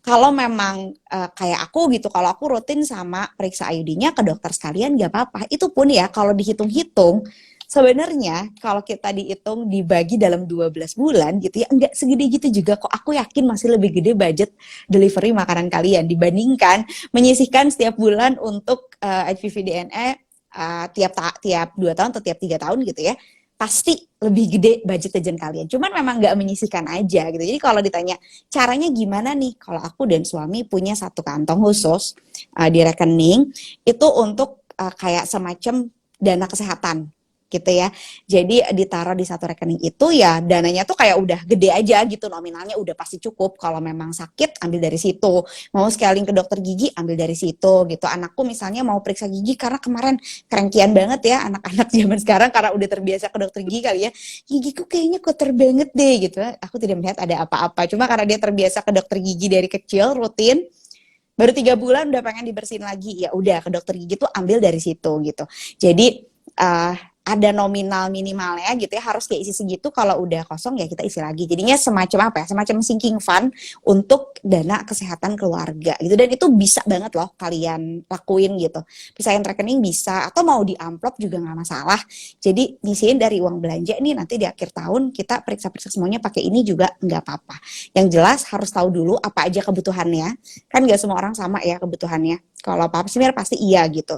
Kalau memang kayak aku gitu, kalau aku rutin sama periksa IUD-nya ke dokter sekalian nggak apa-apa. Itu pun ya kalau dihitung-hitung, sebenarnya kalau kita dihitung dibagi dalam 12 bulan gitu ya, enggak segede gitu juga kok. Aku yakin masih lebih gede budget delivery makanan kalian dibandingkan menyisihkan setiap bulan untuk HPV DNA tiap 2 tahun atau tiap 3 tahun gitu ya. Pasti lebih gede budget jajan kalian. Cuman memang nggak menyisihkan aja gitu. Jadi kalau ditanya caranya gimana nih? Kalau aku dan suami punya satu kantong khusus di rekening itu untuk kayak semacam dana kesehatan gitu ya. Jadi ditaruh di satu rekening itu ya dananya tuh kayak udah gede aja gitu, nominalnya udah pasti cukup. Kalau memang sakit ambil dari situ, mau scaling ke dokter gigi ambil dari situ gitu. Anakku misalnya mau periksa gigi karena kemarin kerengkian banget ya anak-anak zaman sekarang karena udah terbiasa ke dokter gigi kali ya. Gigiku kayaknya kotor banget deh gitu. Aku tidak melihat ada apa-apa. Cuma karena dia terbiasa ke dokter gigi dari kecil rutin, baru 3 bulan udah pengen dibersihin lagi, ya udah ke dokter gigi tuh ambil dari situ gitu. Jadi ada nominal minimalnya gitu ya, harus kayak isi segitu, kalau udah kosong ya kita isi lagi. Jadinya semacam apa ya, semacam sinking fund untuk dana kesehatan keluarga gitu. Dan itu bisa banget loh kalian lakuin gitu, pisahin rekening bisa, atau mau di amplop juga nggak masalah. Jadi nyisihin dari uang belanja nih, nanti di akhir tahun kita periksa-periksa semuanya pakai ini juga nggak apa-apa. Yang jelas harus tahu dulu apa aja kebutuhannya, kan nggak semua orang sama ya kebutuhannya. Kalau pap smear pasti iya gitu.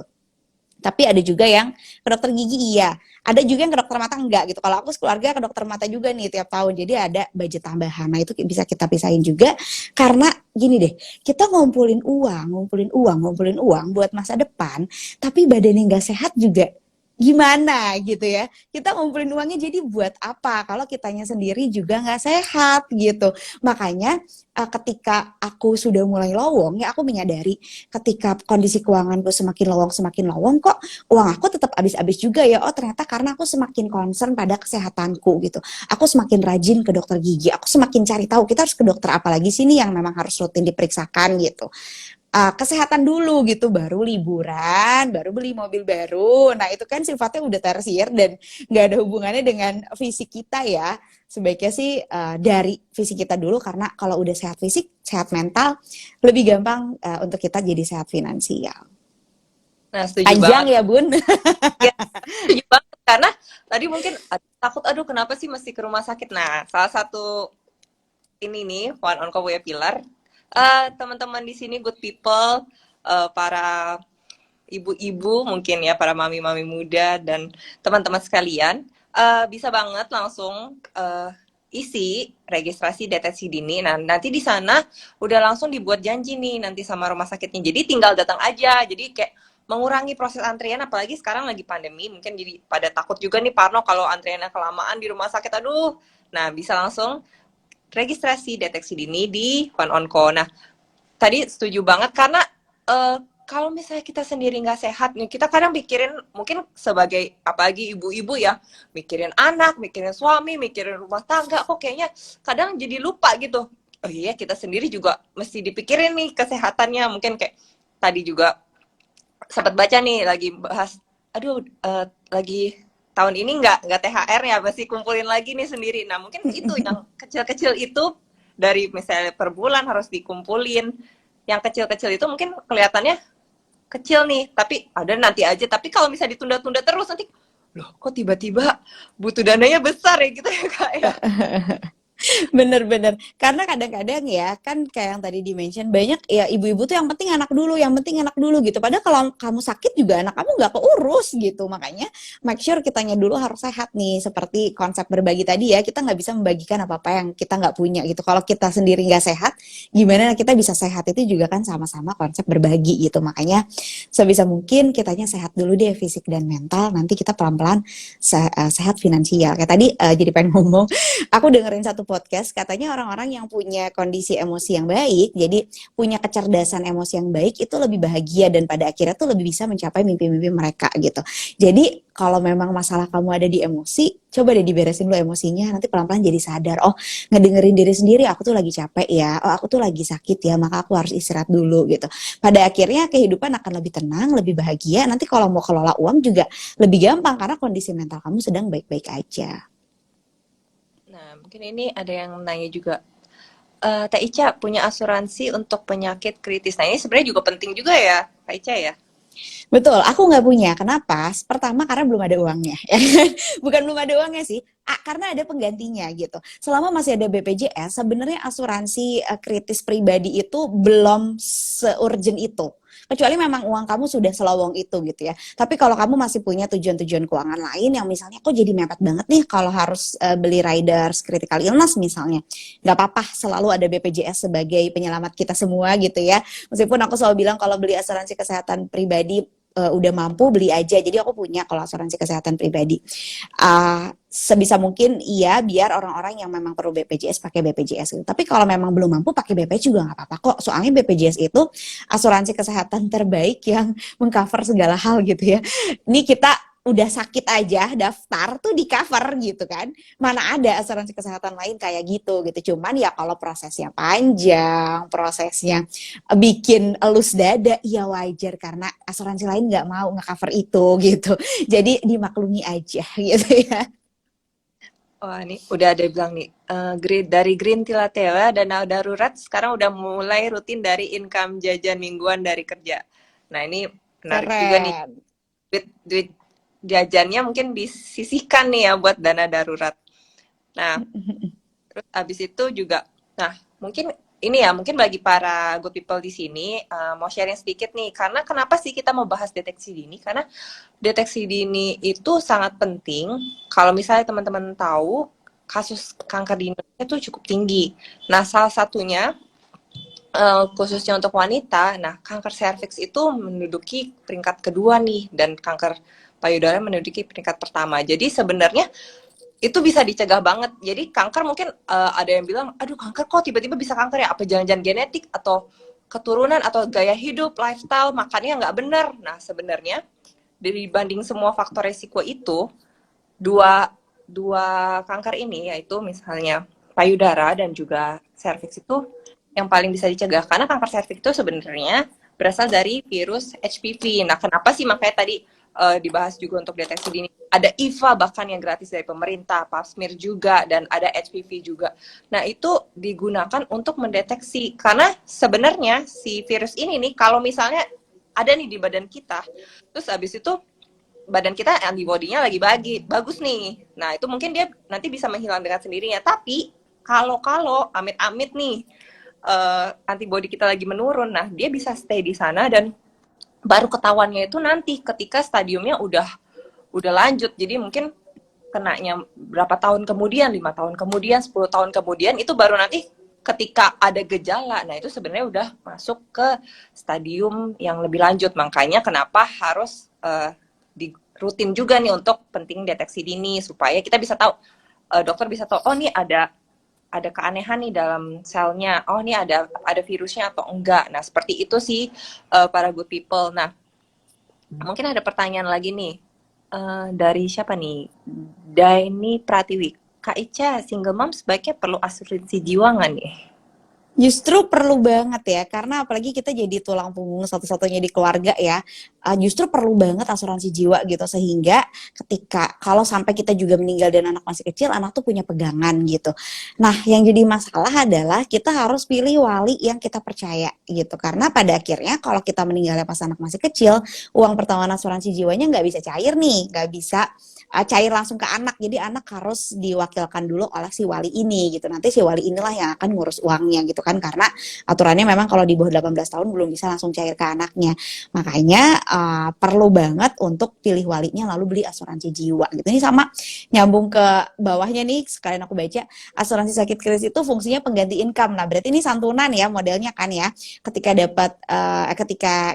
Tapi ada juga yang ke dokter gigi iya, ada juga yang ke dokter mata enggak gitu. Kalau aku sekeluarga ke dokter mata juga nih tiap tahun, jadi ada budget tambahan. Nah itu bisa kita pisahin juga, karena gini deh, kita ngumpulin uang buat masa depan, tapi badannya nggak sehat juga gimana gitu ya. Kita ngumpulin uangnya jadi buat apa kalau kitanya sendiri juga nggak sehat gitu. Makanya ketika aku sudah mulai lowong ya, aku menyadari ketika kondisi keuanganku semakin lowong kok uang aku tetap habis-habis juga ya. Oh ternyata karena aku semakin concern pada kesehatanku gitu. Aku semakin rajin ke dokter gigi, aku semakin cari tahu kita harus ke dokter apa lagi sini yang memang harus rutin diperiksakan gitu. Kesehatan dulu gitu, baru liburan, baru beli mobil baru. Nah itu kan sifatnya udah tersier dan nggak ada hubungannya dengan fisik kita ya. Sebaiknya sih dari fisik kita dulu, karena kalau udah sehat fisik, sehat mental, lebih gampang untuk kita jadi sehat finansial. Nah, setuju banget. Panjang ya Bun. Ya, setuju banget. Karena tadi mungkin takut, aduh kenapa sih mesti ke rumah sakit. Nah, salah satu ini nih, One on Call ya Pilar. Teman-teman di sini good people, para ibu-ibu mungkin ya, para mami-mami muda dan teman-teman sekalian, bisa banget langsung isi registrasi deteksi dini. Nah, nanti di sana udah langsung dibuat janji nih nanti sama rumah sakitnya. Jadi tinggal datang aja. Jadi kayak mengurangi proses antrian, apalagi sekarang lagi pandemi, mungkin jadi pada takut juga nih Parno kalau antriannya kelamaan di rumah sakit, aduh. Nah, bisa langsung registrasi deteksi dini di One on Call. Nah, tadi setuju banget karena kalau misalnya kita sendiri nggak sehat nih, kita kadang mikirin, mungkin sebagai apalagi ibu-ibu ya, mikirin anak, mikirin suami, mikirin rumah tangga, kok kayaknya kadang jadi lupa gitu. Oh iya, kita sendiri juga mesti dipikirin nih kesehatannya. Mungkin kayak tadi juga sempat baca nih lagi bahas, aduh lagi tahun ini nggak THR ya, pasti kumpulin lagi nih sendiri. Nah mungkin itu yang kecil-kecil itu dari misalnya per bulan harus dikumpulin. Yang kecil-kecil itu mungkin kelihatannya kecil nih, tapi ada nanti aja. Tapi kalau misalnya ditunda-tunda terus nanti, loh kok tiba-tiba butuh dananya besar ya gitu ya Kak ya. Bener-bener, karena kadang-kadang ya kan kayak yang tadi di-mention, banyak ya ibu-ibu tuh yang penting anak dulu gitu. Padahal kalau kamu sakit juga anak kamu nggak keurus gitu. Makanya make sure kitanya dulu harus sehat nih. Seperti konsep berbagi tadi ya, kita nggak bisa membagikan apa-apa yang kita nggak punya gitu. Kalau kita sendiri nggak sehat, gimana kita bisa sehat? Itu juga kan sama-sama konsep berbagi gitu. Makanya sebisa mungkin kitanya sehat dulu deh, fisik dan mental. Nanti kita pelan-pelan sehat finansial. Kayak tadi jadi pengen ngomong, aku dengerin satu podcast, katanya orang-orang yang punya kondisi emosi yang baik, jadi punya kecerdasan emosi yang baik, itu lebih bahagia dan pada akhirnya tuh lebih bisa mencapai mimpi-mimpi mereka gitu. Jadi kalau memang masalah kamu ada di emosi, coba deh diberesin dulu emosinya, nanti pelan-pelan jadi sadar, oh ngedengerin diri sendiri, aku tuh lagi capek ya, oh aku tuh lagi sakit ya, maka aku harus istirahat dulu gitu. Pada akhirnya kehidupan akan lebih tenang, lebih bahagia, nanti kalau mau kelola uang juga lebih gampang karena kondisi mental kamu sedang baik-baik aja. Nah mungkin ini ada yang nanya juga, Teh Ica punya asuransi untuk penyakit kritis. Nah ini sebenarnya juga penting juga ya Kak Ica ya. Betul, aku nggak punya. Kenapa? Pertama karena belum ada uangnya. Bukan belum ada uangnya sih, karena ada penggantinya gitu. Selama masih ada BPJS, sebenarnya asuransi kritis pribadi itu belum se-urgent itu. Kecuali memang uang kamu sudah selowong itu gitu ya. Tapi kalau kamu masih punya tujuan-tujuan keuangan lain yang misalnya kok jadi mepet banget nih kalau harus beli riders critical illness misalnya. Nggak apa-apa, selalu ada BPJS sebagai penyelamat kita semua gitu ya. Meskipun aku selalu bilang kalau beli asuransi kesehatan pribadi udah mampu beli aja. Jadi aku punya kalau asuransi kesehatan pribadi. Sebisa mungkin iya biar orang-orang yang memang perlu BPJS pakai BPJS gitu. Tapi kalau memang belum mampu pakai BPJS juga nggak apa-apa kok. Soalnya BPJS itu asuransi kesehatan terbaik yang mengcover segala hal gitu ya. Ini kita udah sakit aja daftar tuh di cover gitu kan. Mana ada asuransi kesehatan lain kayak gitu. Cuman ya kalau prosesnya panjang, prosesnya bikin elus dada, ya wajar karena asuransi lain nggak mau nge-cover itu gitu. Jadi dimaklumi aja gitu ya. Wah, ini udah ada yang bilang nih, dari Green Tilatela, dana darurat sekarang udah mulai rutin dari income jajan mingguan dari kerja. Nah, ini menarik juga nih, Keren. duit jajannya mungkin disisihkan nih ya buat dana darurat. Nah, terus abis itu juga, nah mungkin ini ya, mungkin bagi para good people di sini mau sharing sedikit nih, karena kenapa sih kita mau bahas deteksi dini? Karena deteksi dini itu sangat penting. Kalau misalnya teman-teman tahu kasus kanker di Indonesia itu cukup tinggi. Nah, salah satunya khususnya untuk wanita, nah kanker serviks itu menduduki peringkat kedua nih, dan kanker payudara menduduki peringkat pertama. Jadi sebenarnya itu bisa dicegah banget. Jadi kanker mungkin ada yang bilang, aduh kanker kok tiba-tiba bisa kanker ya? Apa jangan-jangan genetik atau keturunan atau gaya hidup, lifestyle, makannya nggak benar. Nah sebenarnya dibanding semua faktor resiko itu, dua dua kanker ini yaitu misalnya payudara dan juga serviks itu yang paling bisa dicegah, karena kanker serviks itu sebenarnya berasal dari virus HPV. Nah, kenapa sih makanya tadi dibahas juga untuk deteksi dini. Ada IVA bahkan yang gratis dari pemerintah, Pap smear juga, dan ada HPV juga. Nah, itu digunakan untuk mendeteksi, karena sebenarnya si virus ini nih, kalau misalnya ada nih di badan kita, terus habis itu badan kita antibodinya lagi bagus nih. Nah, itu mungkin dia nanti bisa menghilang dengan sendirinya. Tapi kalau amit-amit nih antibodi kita lagi menurun, nah dia bisa stay di sana dan baru ketahuannya itu nanti ketika stadiumnya udah lanjut. Jadi mungkin kenanya berapa tahun kemudian, 5 tahun kemudian, 10 tahun kemudian, itu baru nanti ketika ada gejala. Nah, itu sebenarnya udah masuk ke stadium yang lebih lanjut. Makanya kenapa harus di rutin juga nih untuk penting deteksi dini, supaya kita bisa tahu, dokter bisa tahu, oh nih ada keanehan nih dalam selnya, oh nih ada virusnya atau enggak. Nah seperti itu sih para good people. Nah mungkin ada pertanyaan lagi nih dari siapa nih, Daini Pratiwi. Kak Ica, single mom sebaiknya perlu asuransi jiwa nggak nih? Justru perlu banget ya, karena apalagi kita jadi tulang punggung satu-satunya di keluarga ya, justru perlu banget asuransi jiwa gitu, sehingga ketika kalau sampai kita juga meninggal dan anak masih kecil, anak tuh punya pegangan gitu. Nah, yang jadi masalah adalah kita harus pilih wali yang kita percaya gitu, karena pada akhirnya kalau kita meninggalnya pas anak masih kecil, uang pertambahan asuransi jiwanya nggak bisa cair nih, nggak bisa cair langsung ke anak. Jadi anak harus diwakilkan dulu oleh si wali ini gitu. Nanti si wali inilah yang akan ngurus uangnya gitu kan, karena aturannya memang kalau di bawah 18 tahun belum bisa langsung cair ke anaknya. Makanya perlu banget untuk pilih walinya lalu beli asuransi jiwa gitu. Ini sama nyambung ke bawahnya nih, sekalian aku baca, asuransi sakit kritis itu fungsinya pengganti income. Nah, berarti ini santunan ya modelnya kan ya. Ketika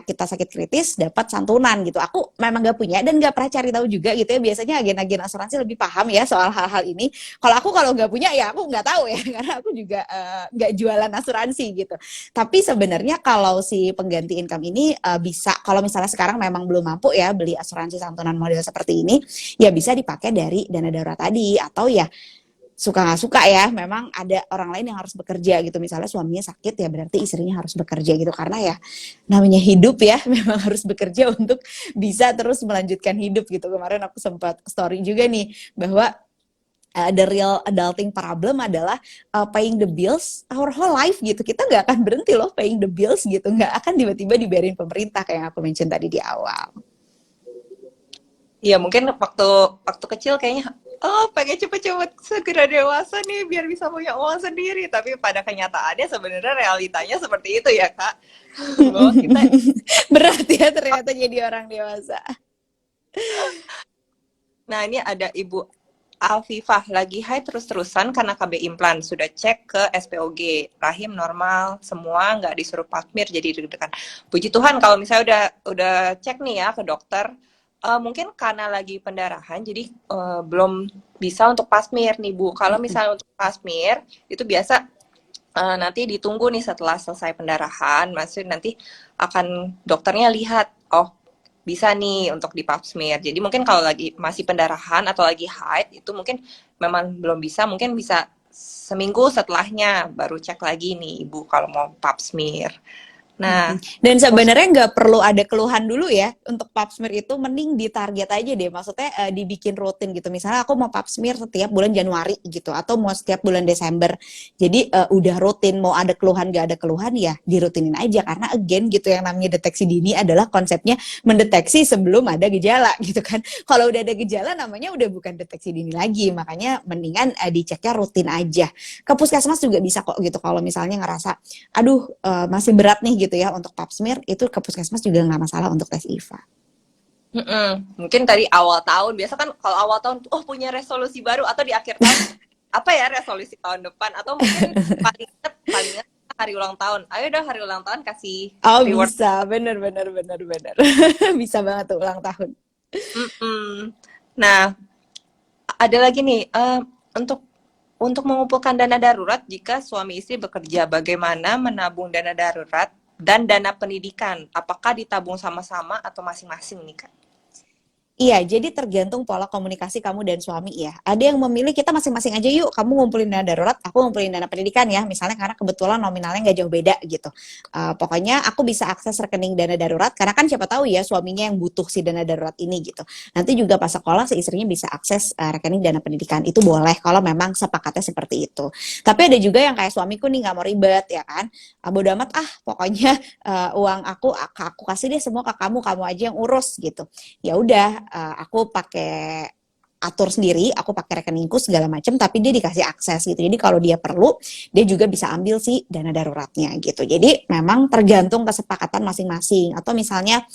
kita sakit kritis dapat santunan gitu. Aku memang gak punya dan gak pernah cari tahu juga gitu ya. Biasanya agen-agen asuransi lebih paham ya soal hal-hal ini. Kalau nggak punya ya aku nggak tahu ya, karena aku juga nggak jualan asuransi gitu. Tapi sebenarnya kalau si pengganti income ini bisa, kalau misalnya sekarang memang belum mampu ya beli asuransi santunan model seperti ini, ya bisa dipakai dari dana darurat tadi, atau ya suka nggak suka ya, memang ada orang lain yang harus bekerja gitu, misalnya suaminya sakit ya berarti istrinya harus bekerja gitu, karena ya namanya hidup ya memang harus bekerja untuk bisa terus melanjutkan hidup gitu. Kemarin aku sempat story juga nih bahwa the real adulting problem adalah paying the bills our whole life gitu. Kita nggak akan berhenti loh paying the bills gitu, nggak akan tiba-tiba dibayarin pemerintah kayak yang aku mention tadi di awal. Iya mungkin waktu kecil kayaknya pengen cepet-cepet segera dewasa nih biar bisa punya uang sendiri, tapi pada kenyataannya sebenarnya realitanya seperti itu ya Kak, bahwa kita Berat ya ternyata jadi orang dewasa. Nah, ini ada Ibu Alfifah, lagi high terus-terusan karena KB implan. Sudah cek ke SPOG, rahim normal, semua nggak disuruh pap smear jadi deg-degan. Puji Tuhan kalau misalnya udah cek nih ya ke dokter, mungkin karena lagi pendarahan, jadi belum bisa untuk pap smear nih Bu. Kalau misalnya untuk pap smear itu biasa nanti ditunggu nih setelah selesai pendarahan, maksudnya nanti akan dokternya lihat, oh bisa nih untuk di pap smear. Jadi mungkin kalau lagi masih pendarahan atau lagi haid itu mungkin memang belum bisa, mungkin bisa seminggu setelahnya baru cek lagi nih ibu kalau mau pap smear. Nah, Dan sebenarnya nggak perlu ada keluhan dulu ya untuk pap smear itu, mending ditarget aja deh. Maksudnya dibikin rutin gitu. Misalnya aku mau pap smear setiap bulan Januari gitu, atau mau setiap bulan Desember. Jadi udah rutin, mau ada keluhan nggak ada keluhan ya dirutinin aja. Karena again gitu, yang namanya deteksi dini adalah konsepnya mendeteksi sebelum ada gejala gitu kan. Kalau udah ada gejala namanya udah bukan deteksi dini lagi. Makanya mendingan diceknya rutin aja. Ke puskesmas juga bisa kok gitu kalau misalnya ngerasa aduh masih berat nih gitu ya untuk pap smear, itu ke puskesmas juga nggak masalah untuk tes IVA. Mungkin tadi awal tahun, biasa kan kalau awal tahun, oh punya resolusi baru, atau di akhir tahun, apa ya resolusi tahun depan, atau mungkin paling inget hari ulang tahun. Ayo dong hari ulang tahun kasih Oh reward. bisa, bener. Bisa banget tuh ulang tahun. Mm-mm. Nah, ada lagi nih, untuk mengumpulkan dana darurat jika suami istri bekerja, bagaimana menabung dana darurat dan dana pendidikan? Apakah ditabung sama-sama atau masing-masing nih Kak? Iya, jadi tergantung pola komunikasi kamu dan suami ya. Ada yang memilih kita masing-masing aja yuk, kamu ngumpulin dana darurat, aku ngumpulin dana pendidikan ya. Misalnya karena kebetulan nominalnya nggak jauh beda gitu. Pokoknya aku bisa akses rekening dana darurat, karena kan siapa tahu ya suaminya yang butuh si dana darurat ini gitu. Nanti juga pas sekolah si istrinya bisa akses rekening dana pendidikan. Itu boleh kalau memang sepakatnya seperti itu. Tapi ada juga yang kayak suamiku nih nggak mau ribet ya kan. Bodo amat pokoknya uang aku kasih deh semua ke kamu, kamu aja yang urus gitu. Ya udah, aku pakai atur sendiri, aku pakai rekeningku segala macam, tapi dia dikasih akses gitu. Jadi kalau dia perlu, dia juga bisa ambil sih dana daruratnya gitu. Jadi memang tergantung kesepakatan masing-masing. Atau misalnya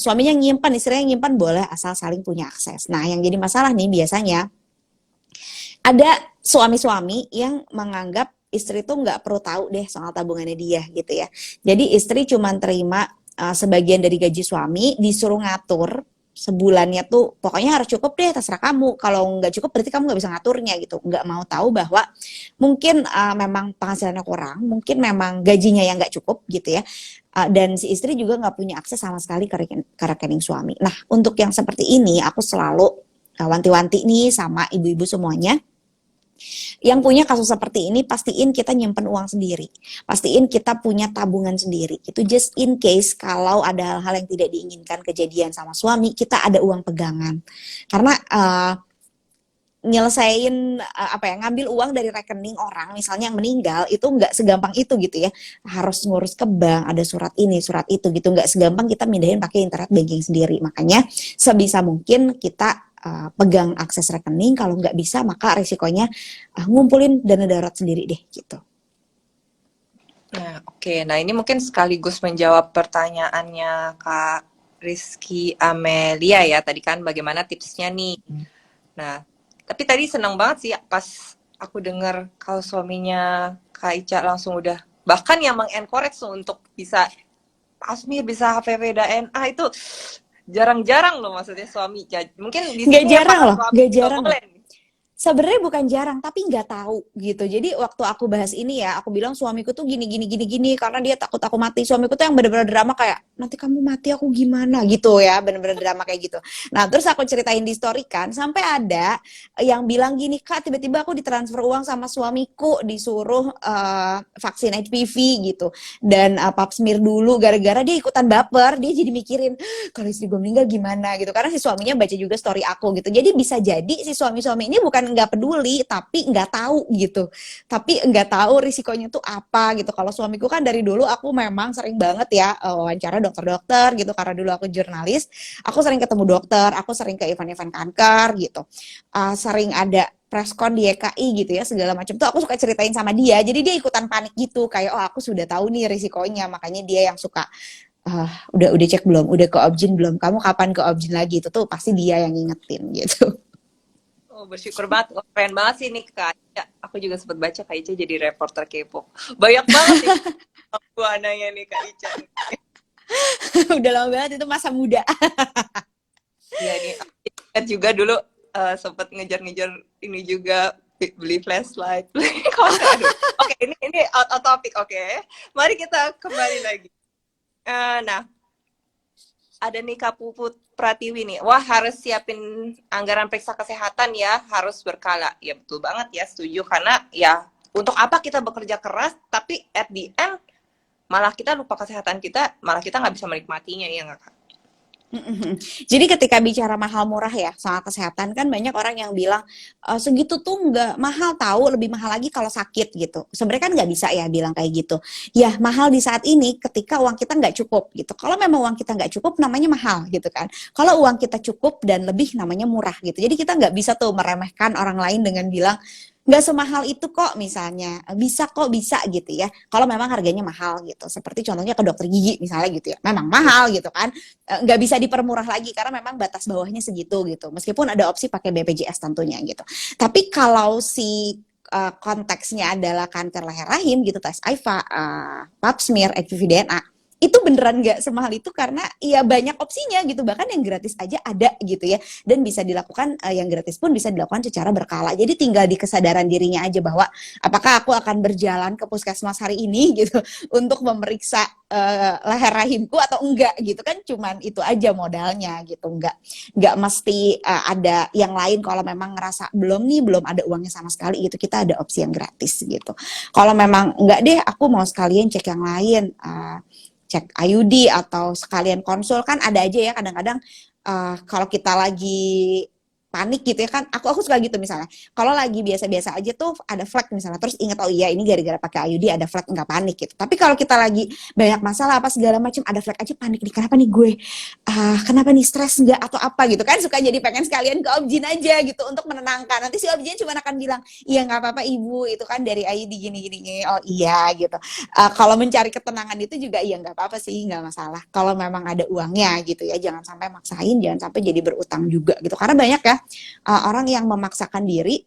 suaminya nyimpan, istrinya nyimpan, boleh asal saling punya akses. Nah, yang jadi masalah nih biasanya ada suami-suami yang menganggap istri tuh nggak perlu tahu deh soal tabungannya dia gitu ya. Jadi istri cuma terima sebagian dari gaji suami, disuruh ngatur sebulannya tuh pokoknya harus cukup deh, terserah kamu. Kalau nggak cukup berarti kamu nggak bisa ngaturnya gitu. Nggak mau tahu bahwa mungkin memang penghasilannya kurang, mungkin memang gajinya yang nggak cukup gitu ya. Dan si istri juga nggak punya akses sama sekali ke rekening suami. Nah, untuk yang seperti ini aku selalu wanti-wanti nih sama ibu-ibu semuanya. Yang punya kasus seperti ini, pastiin kita nyimpen uang sendiri. Pastiin kita punya tabungan sendiri. Itu just in case kalau ada hal-hal yang tidak diinginkan kejadian sama suami, kita ada uang pegangan. Karena nyelesain ngambil uang dari rekening orang misalnya yang meninggal itu nggak segampang itu gitu ya, harus ngurus ke bank, ada surat ini surat itu gitu, nggak segampang kita mindahin pakai internet banking sendiri. Makanya sebisa mungkin kita pegang akses rekening, kalau nggak bisa maka risikonya ngumpulin dana darurat sendiri deh gitu. Nah, oke. Nah, ini mungkin sekaligus menjawab pertanyaannya Kak Rizky Amelia ya. Tadi kan bagaimana tipsnya nih. Nah, tapi tadi senang banget sih pas aku dengar kalau suaminya Kak Ica langsung udah, bahkan yang mengencourage untuk bisa Asmir, bisa HPV DNA itu jarang-jarang loh, maksudnya suami. Mungkin di Nggak sini ya jarang para loh, suami nggak juga jarang loh. boleh nih. Sebenarnya bukan jarang, tapi nggak tahu gitu. Jadi waktu aku bahas ini ya, aku bilang suamiku tuh gini karena dia takut aku mati. Suamiku tuh yang bener-bener drama kayak, nanti kamu mati aku gimana gitu ya, bener-bener drama kayak gitu. Nah terus aku ceritain di story kan, sampai ada yang bilang gini, Kak tiba-tiba aku ditransfer uang sama suamiku, disuruh vaksin HPV gitu. Dan pap smear dulu, gara-gara dia ikutan baper, dia jadi mikirin, kalau istri gue meninggal gimana gitu. Karena si suaminya baca juga story aku gitu. Jadi bisa jadi si suami-suami ini bukan nggak peduli, tapi nggak tahu gitu. Tapi nggak tahu risikonya tuh apa gitu. Kalau suamiku kan dari dulu aku memang sering banget ya wawancara dokter-dokter gitu. Karena dulu aku jurnalis, aku sering ketemu dokter, aku sering ke event-event kanker gitu. Sering ada preskon di YKI gitu ya, segala macam tuh aku suka ceritain sama dia. Jadi dia ikutan panik gitu, kayak oh aku sudah tahu nih risikonya, makanya dia yang suka udah cek belum, udah ke objin belum, kamu kapan ke objin lagi, itu tuh pasti dia yang ngingetin gitu. bersyukur banget. Wah, keren banget sih nih Kak Ica. Aku juga sempat baca Kak Ica jadi reporter K-pop. Banyak banget nih buananya nih Kak Ica. Udah lama banget itu masa muda. Iya nih, aku ingat juga dulu sempat ngejar-ngejar ini juga beli flashlight, beli konser. Aduh. Oke, ini out of topic. Oke, mari kita kembali lagi. Nah, ada nih Kak Puput Pratiwi nih. Wah, harus siapin anggaran periksa kesehatan ya, harus berkala. Ya betul banget ya, setuju. Karena ya untuk apa kita bekerja keras, tapi at the end malah kita lupa kesehatan kita, malah kita nggak bisa menikmatinya ya nggak Kak? Jadi ketika bicara mahal murah ya soal kesehatan kan banyak orang yang bilang segitu tuh nggak mahal tahu lebih mahal lagi kalau sakit gitu. Sebenarnya kan nggak bisa ya bilang kayak gitu. Ya mahal di saat ini ketika uang kita nggak cukup gitu. Kalau memang uang kita nggak cukup namanya mahal gitu kan. Kalau uang kita cukup dan lebih namanya murah gitu. Jadi kita nggak bisa tuh meremehkan orang lain dengan bilang nggak semahal itu kok misalnya bisa kok bisa gitu ya kalau memang harganya mahal gitu seperti contohnya ke dokter gigi misalnya gitu ya memang mahal gitu kan nggak bisa dipermurah lagi karena memang batas bawahnya segitu gitu meskipun ada opsi pakai BPJS tentunya gitu tapi kalau si konteksnya adalah kanker leher rahim gitu tes AIFA, pap smear, HPV DNA itu beneran nggak semahal itu karena ya banyak opsinya gitu bahkan yang gratis aja ada gitu ya dan bisa dilakukan yang gratis pun bisa dilakukan secara berkala jadi tinggal di kesadaran dirinya aja bahwa apakah aku akan berjalan ke puskesmas hari ini gitu untuk memeriksa leher rahimku atau enggak gitu kan cuman itu aja modalnya gitu enggak mesti ada yang lain kalau memang ngerasa belum ada uangnya sama sekali gitu kita ada opsi yang gratis gitu kalau memang enggak deh aku mau sekalian cek yang lain cek IUD atau sekalian konsul kan ada aja ya kadang-kadang kalau kita lagi panik gitu ya kan aku suka gitu misalnya kalau lagi biasa-biasa aja tuh ada flag misalnya terus inget oh iya ini gara-gara pakai IUD ada flag nggak panik gitu tapi kalau kita lagi banyak masalah apa segala macam ada flag aja panik nih kenapa nih gue kenapa nih stres nggak atau apa gitu kan suka jadi pengen sekalian ke objin aja gitu untuk menenangkan nanti si objin cuma akan bilang iya nggak apa-apa ibu itu kan dari IUD gini oh iya gitu kalau mencari ketenangan itu juga ya nggak apa-apa sih nggak masalah kalau memang ada uangnya gitu ya jangan sampai maksain jangan sampai jadi berutang juga gitu karena banyak ya orang yang memaksakan diri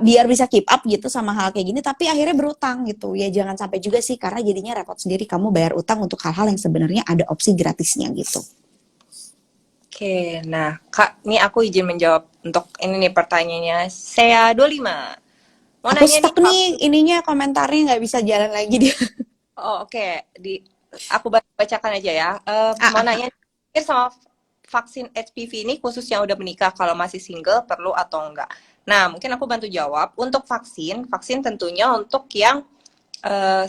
biar bisa keep up gitu sama hal kayak gini tapi akhirnya berutang gitu ya jangan sampai juga sih karena jadinya repot sendiri kamu bayar utang untuk hal-hal yang sebenarnya ada opsi gratisnya gitu. Oke, nah Kak, ini aku izin menjawab untuk ini nih pertanyaannya Sea 25. Mau Aku nanya nih stuck Kak. nih ininya komentarnya nggak bisa jalan lagi dia. Oh, oke. Aku bacakan aja ya. ah, Mau ah, nanya sama vaksin HPV ini khusus yang udah menikah kalau masih single perlu atau enggak? Nah, mungkin aku bantu jawab. Untuk vaksin tentunya untuk yang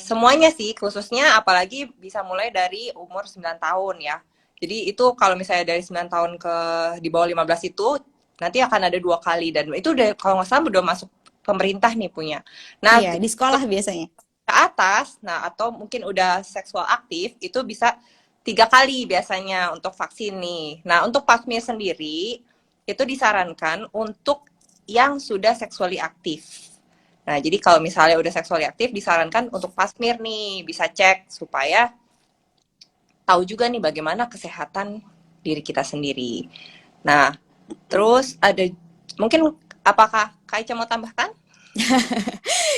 semuanya sih, khususnya apalagi bisa mulai dari umur 9 tahun ya. Jadi itu kalau misalnya dari 9 tahun ke di bawah 15 itu nanti akan ada 2 kali dan itu udah kalau nggak salah udah masuk pemerintah nih punya. Nah, iya di sekolah biasanya. ke atas, nah atau mungkin udah seksual aktif itu bisa 3 kali biasanya untuk vaksin nih. Nah untuk Pap-smear sendiri itu disarankan untuk yang sudah seksually aktif. Nah jadi kalau misalnya udah seksually aktif disarankan untuk Pap-smear nih bisa cek supaya tahu juga nih bagaimana kesehatan diri kita sendiri. Nah terus ada mungkin apakah Kak Ica mau tambahkan?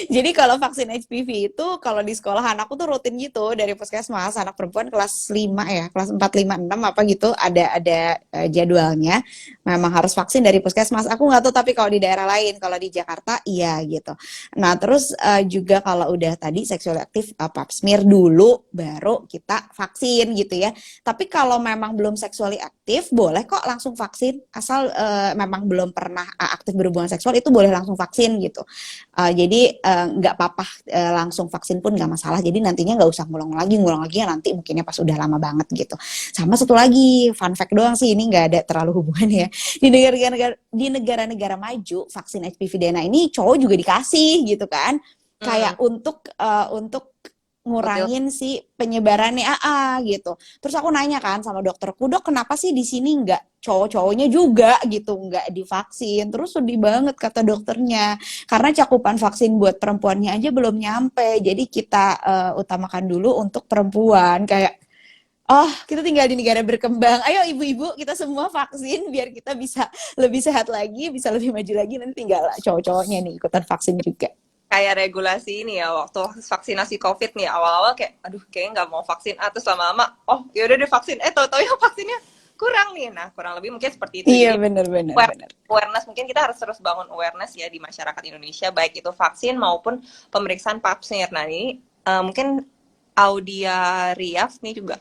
Jadi kalau vaksin HPV itu kalau di sekolahan aku tuh rutin gitu dari puskesmas anak perempuan kelas 5 ya, kelas 4 5 6 apa gitu ada jadwalnya. Memang harus vaksin dari puskesmas. Aku nggak tahu tapi kalau di daerah lain, kalau di Jakarta iya gitu. Nah, terus juga kalau udah tadi seksual aktif pap smear dulu baru kita vaksin gitu ya. Tapi kalau memang belum seksually aktif boleh kok langsung vaksin asal memang belum pernah aktif berhubungan seksual itu boleh langsung vaksin gitu. Jadi nggak apa-apa langsung vaksin pun nggak masalah. Jadi nantinya nggak usah ngulang lagi ya nanti mungkinnya pas udah lama banget gitu. Sama satu lagi fun fact doang sih ini nggak ada terlalu hubungan ya. Di negara-negara maju vaksin HPV DNA ini cowok juga dikasih gitu kan. Kayak untuk Betul. ngurangin si penyebarannya gitu. Terus aku nanya kan sama dokterku, dok kenapa sih di sini nggak cowok-cowoknya juga gitu nggak divaksin? Terus sedih banget kata dokternya, karena cakupan vaksin buat perempuannya aja belum nyampe. Jadi kita utamakan dulu untuk perempuan kayak Oh, kita tinggal di negara berkembang. Ayo ibu-ibu, kita semua vaksin biar kita bisa lebih sehat lagi, bisa lebih maju lagi. Nanti tinggal cowok-cowoknya nih ikutan vaksin juga. Kayak regulasi ini ya, waktu vaksinasi COVID nih, awal-awal kayak, aduh kayaknya nggak mau vaksin, terus lama-lama, oh yaudah deh vaksin, tahu-tahu ya vaksinnya kurang nih. Nah, kurang lebih mungkin seperti itu. Iya, Jadi benar-benar benar. awareness, mungkin kita harus terus bangun awareness ya di masyarakat Indonesia, baik itu vaksin maupun pemeriksaan pap smear. Nah, ini mungkin Audia Riaf nih juga,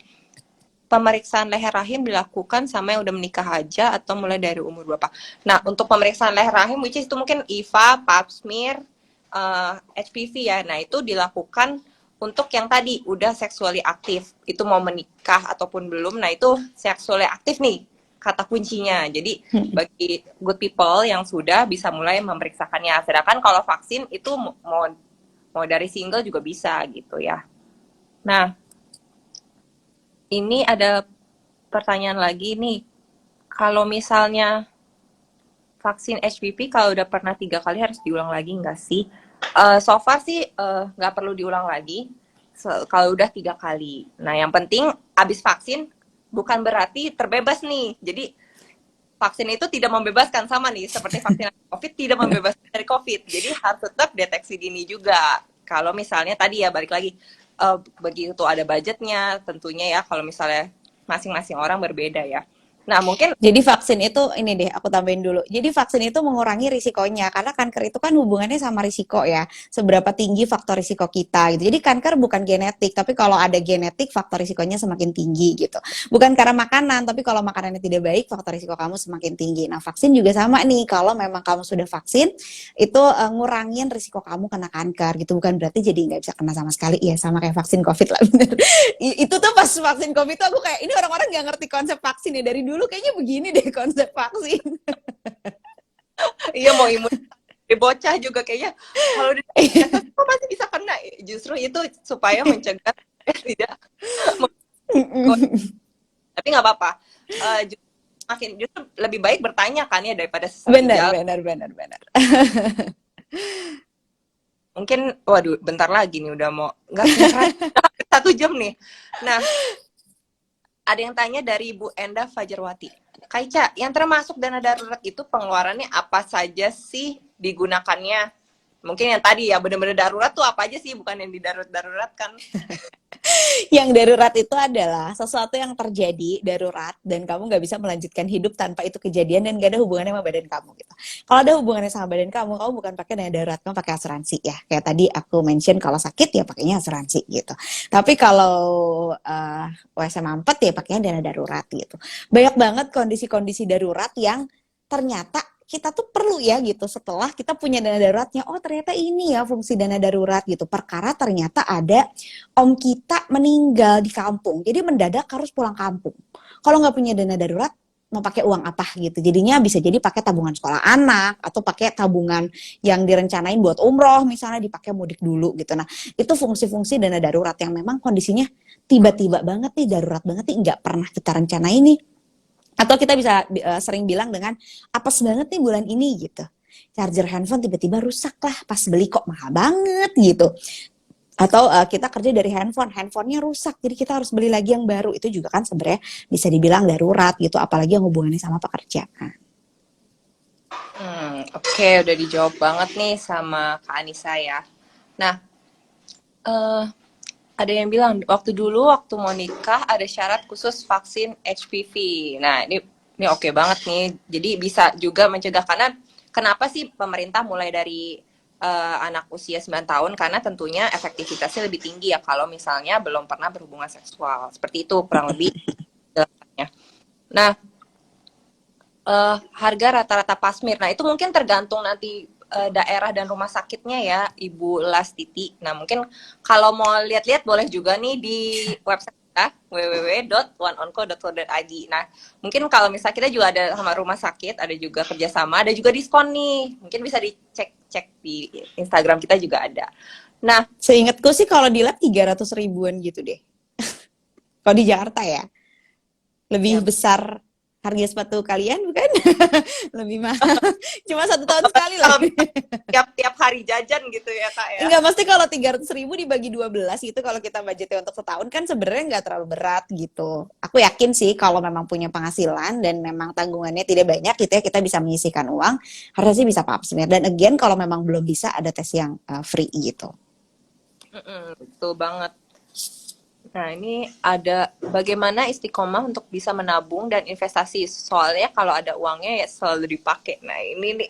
pemeriksaan leher rahim dilakukan sama yang udah menikah aja atau mulai dari umur berapa? Nah, untuk pemeriksaan leher rahim, which is itu mungkin IVA, pap smear, HPV ya. Nah, itu dilakukan untuk yang tadi udah seksually aktif. Itu mau menikah ataupun belum, nah itu seksually aktif nih kata kuncinya. Jadi bagi good people yang sudah bisa mulai memeriksakannya. Sedangkan kalau vaksin itu mau dari single juga bisa gitu ya. Nah, ini ada pertanyaan lagi nih. Kalau misalnya vaksin HPV kalau udah pernah 3 kali harus diulang lagi nggak sih? So far sih nggak perlu diulang lagi kalau udah 3 kali. Nah, yang penting abis vaksin bukan berarti terbebas nih. Jadi vaksin itu tidak membebaskan, sama nih seperti vaksin COVID tidak membebaskan dari COVID. Jadi harus tetap deteksi dini juga. Kalau misalnya tadi ya balik lagi, begitu ada budgetnya tentunya ya, kalau misalnya masing-masing orang berbeda ya. Nah, mungkin Jadi vaksin itu ini deh aku tambahin dulu. Jadi vaksin itu mengurangi risikonya karena kanker itu kan hubungannya sama risiko ya. Seberapa tinggi faktor risiko kita gitu. Jadi kanker bukan genetik, tapi kalau ada genetik faktor risikonya semakin tinggi gitu. Bukan karena makanan, tapi kalau makanannya tidak baik faktor risiko kamu semakin tinggi. Nah, vaksin juga sama nih. Kalau memang kamu sudah vaksin itu ngurangin risiko kamu kena kanker gitu. Bukan berarti jadi nggak bisa kena sama sekali ya, sama kayak vaksin COVID lah bener. Itu tuh pas vaksin COVID tuh aku kayak ini orang-orang nggak ngerti konsep vaksin ya dari dulu kayaknya begini deh konsep vaksin. iya, mau imun di bocah juga kayaknya kalau udah kok masih bisa kena. Justru itu supaya mencegah tidak. Tapi nggak apa-apa. Justru lebih baik bertanya kan ya daripada sesat di Benar, jalan. benar. Mungkin waduh bentar lagi nih udah mau nggak 1 jam nih. Nah, ada yang tanya dari Bu Enda Fajarwati. Kaica, yang termasuk dana darurat itu pengeluarannya apa saja sih digunakannya? Mungkin yang tadi ya benar-benar darurat tuh apa aja sih, bukan yang di darurat kan? Yang darurat itu adalah sesuatu yang terjadi darurat dan kamu nggak bisa melanjutkan hidup tanpa itu kejadian dan gak ada hubungannya sama badan kamu gitu. Kalau ada hubungannya sama badan kamu bukan pakai dana darurat, kamu pakai asuransi ya. Kayak tadi aku mention kalau sakit ya pakainya asuransi gitu. Tapi kalau WC mampet ya pakainya dana darurat gitu. Banyak banget kondisi-kondisi darurat yang ternyata kita tuh perlu ya gitu setelah kita punya dana daruratnya. Oh ternyata ini ya fungsi dana darurat gitu. Perkara ternyata ada om kita meninggal di kampung, jadi mendadak harus pulang kampung. Kalau nggak punya dana darurat, mau pakai uang apa gitu. Jadinya bisa jadi pakai tabungan sekolah anak atau pakai tabungan yang direncanain buat umroh misalnya dipakai mudik dulu gitu. Nah itu fungsi-fungsi dana darurat yang memang kondisinya tiba-tiba banget nih, darurat banget nih, nggak pernah kita rencanain nih. Atau kita bisa sering bilang dengan apes banget nih bulan ini gitu. Charger handphone tiba-tiba rusak lah pas beli kok mahal banget gitu. Atau kita kerja dari handphonenya rusak, jadi kita harus beli lagi yang baru. Itu juga kan sebenarnya bisa dibilang darurat gitu, apalagi yang hubungannya sama pekerjaan. Oke, udah dijawab banget nih sama Kak Anissa ya. Nah, ada yang bilang waktu mau nikah ada syarat khusus vaksin HPV. Nah, ini oke banget nih. Jadi bisa juga mencegah, karena kenapa sih pemerintah mulai dari anak usia 9 tahun, karena tentunya efektivitasnya lebih tinggi ya kalau misalnya belum pernah berhubungan seksual. Seperti itu kurang lebih. Nah, harga rata-rata pasmir. Nah, itu mungkin tergantung nanti daerah dan rumah sakitnya ya, Ibu Lastiti. Nah, mungkin kalau mau lihat-lihat boleh juga nih di website kita www.oneonco.co.id. Nah, mungkin kalau misalnya kita juga ada sama rumah sakit, ada juga kerjasama, ada juga diskon nih. Mungkin bisa dicek di Instagram kita juga ada. Nah, seingatku sih kalau di lab 300 ribuan gitu deh. Kalau di Jakarta ya. Lebih besar harga sepatu kalian bukan? Lebih mahal. Cuma 1 tahun sekali lah. Kalau tiap hari jajan gitu ya Kak ya. Enggak, mesti kalau 300.000 dibagi 12 itu kalau kita budgetnya untuk setahun kan sebenarnya nggak terlalu berat gitu. Aku yakin sih kalau memang punya penghasilan dan memang tanggungannya tidak banyak gitu ya, kita bisa menyisihkan uang, harusnya sih bisa Pap Smear. Dan again kalau memang belum bisa ada tes yang free gitu. Betul banget. Nah, ini ada bagaimana istiqomah untuk bisa menabung dan investasi. Soalnya kalau ada uangnya ya selalu dipakai. Nah, ini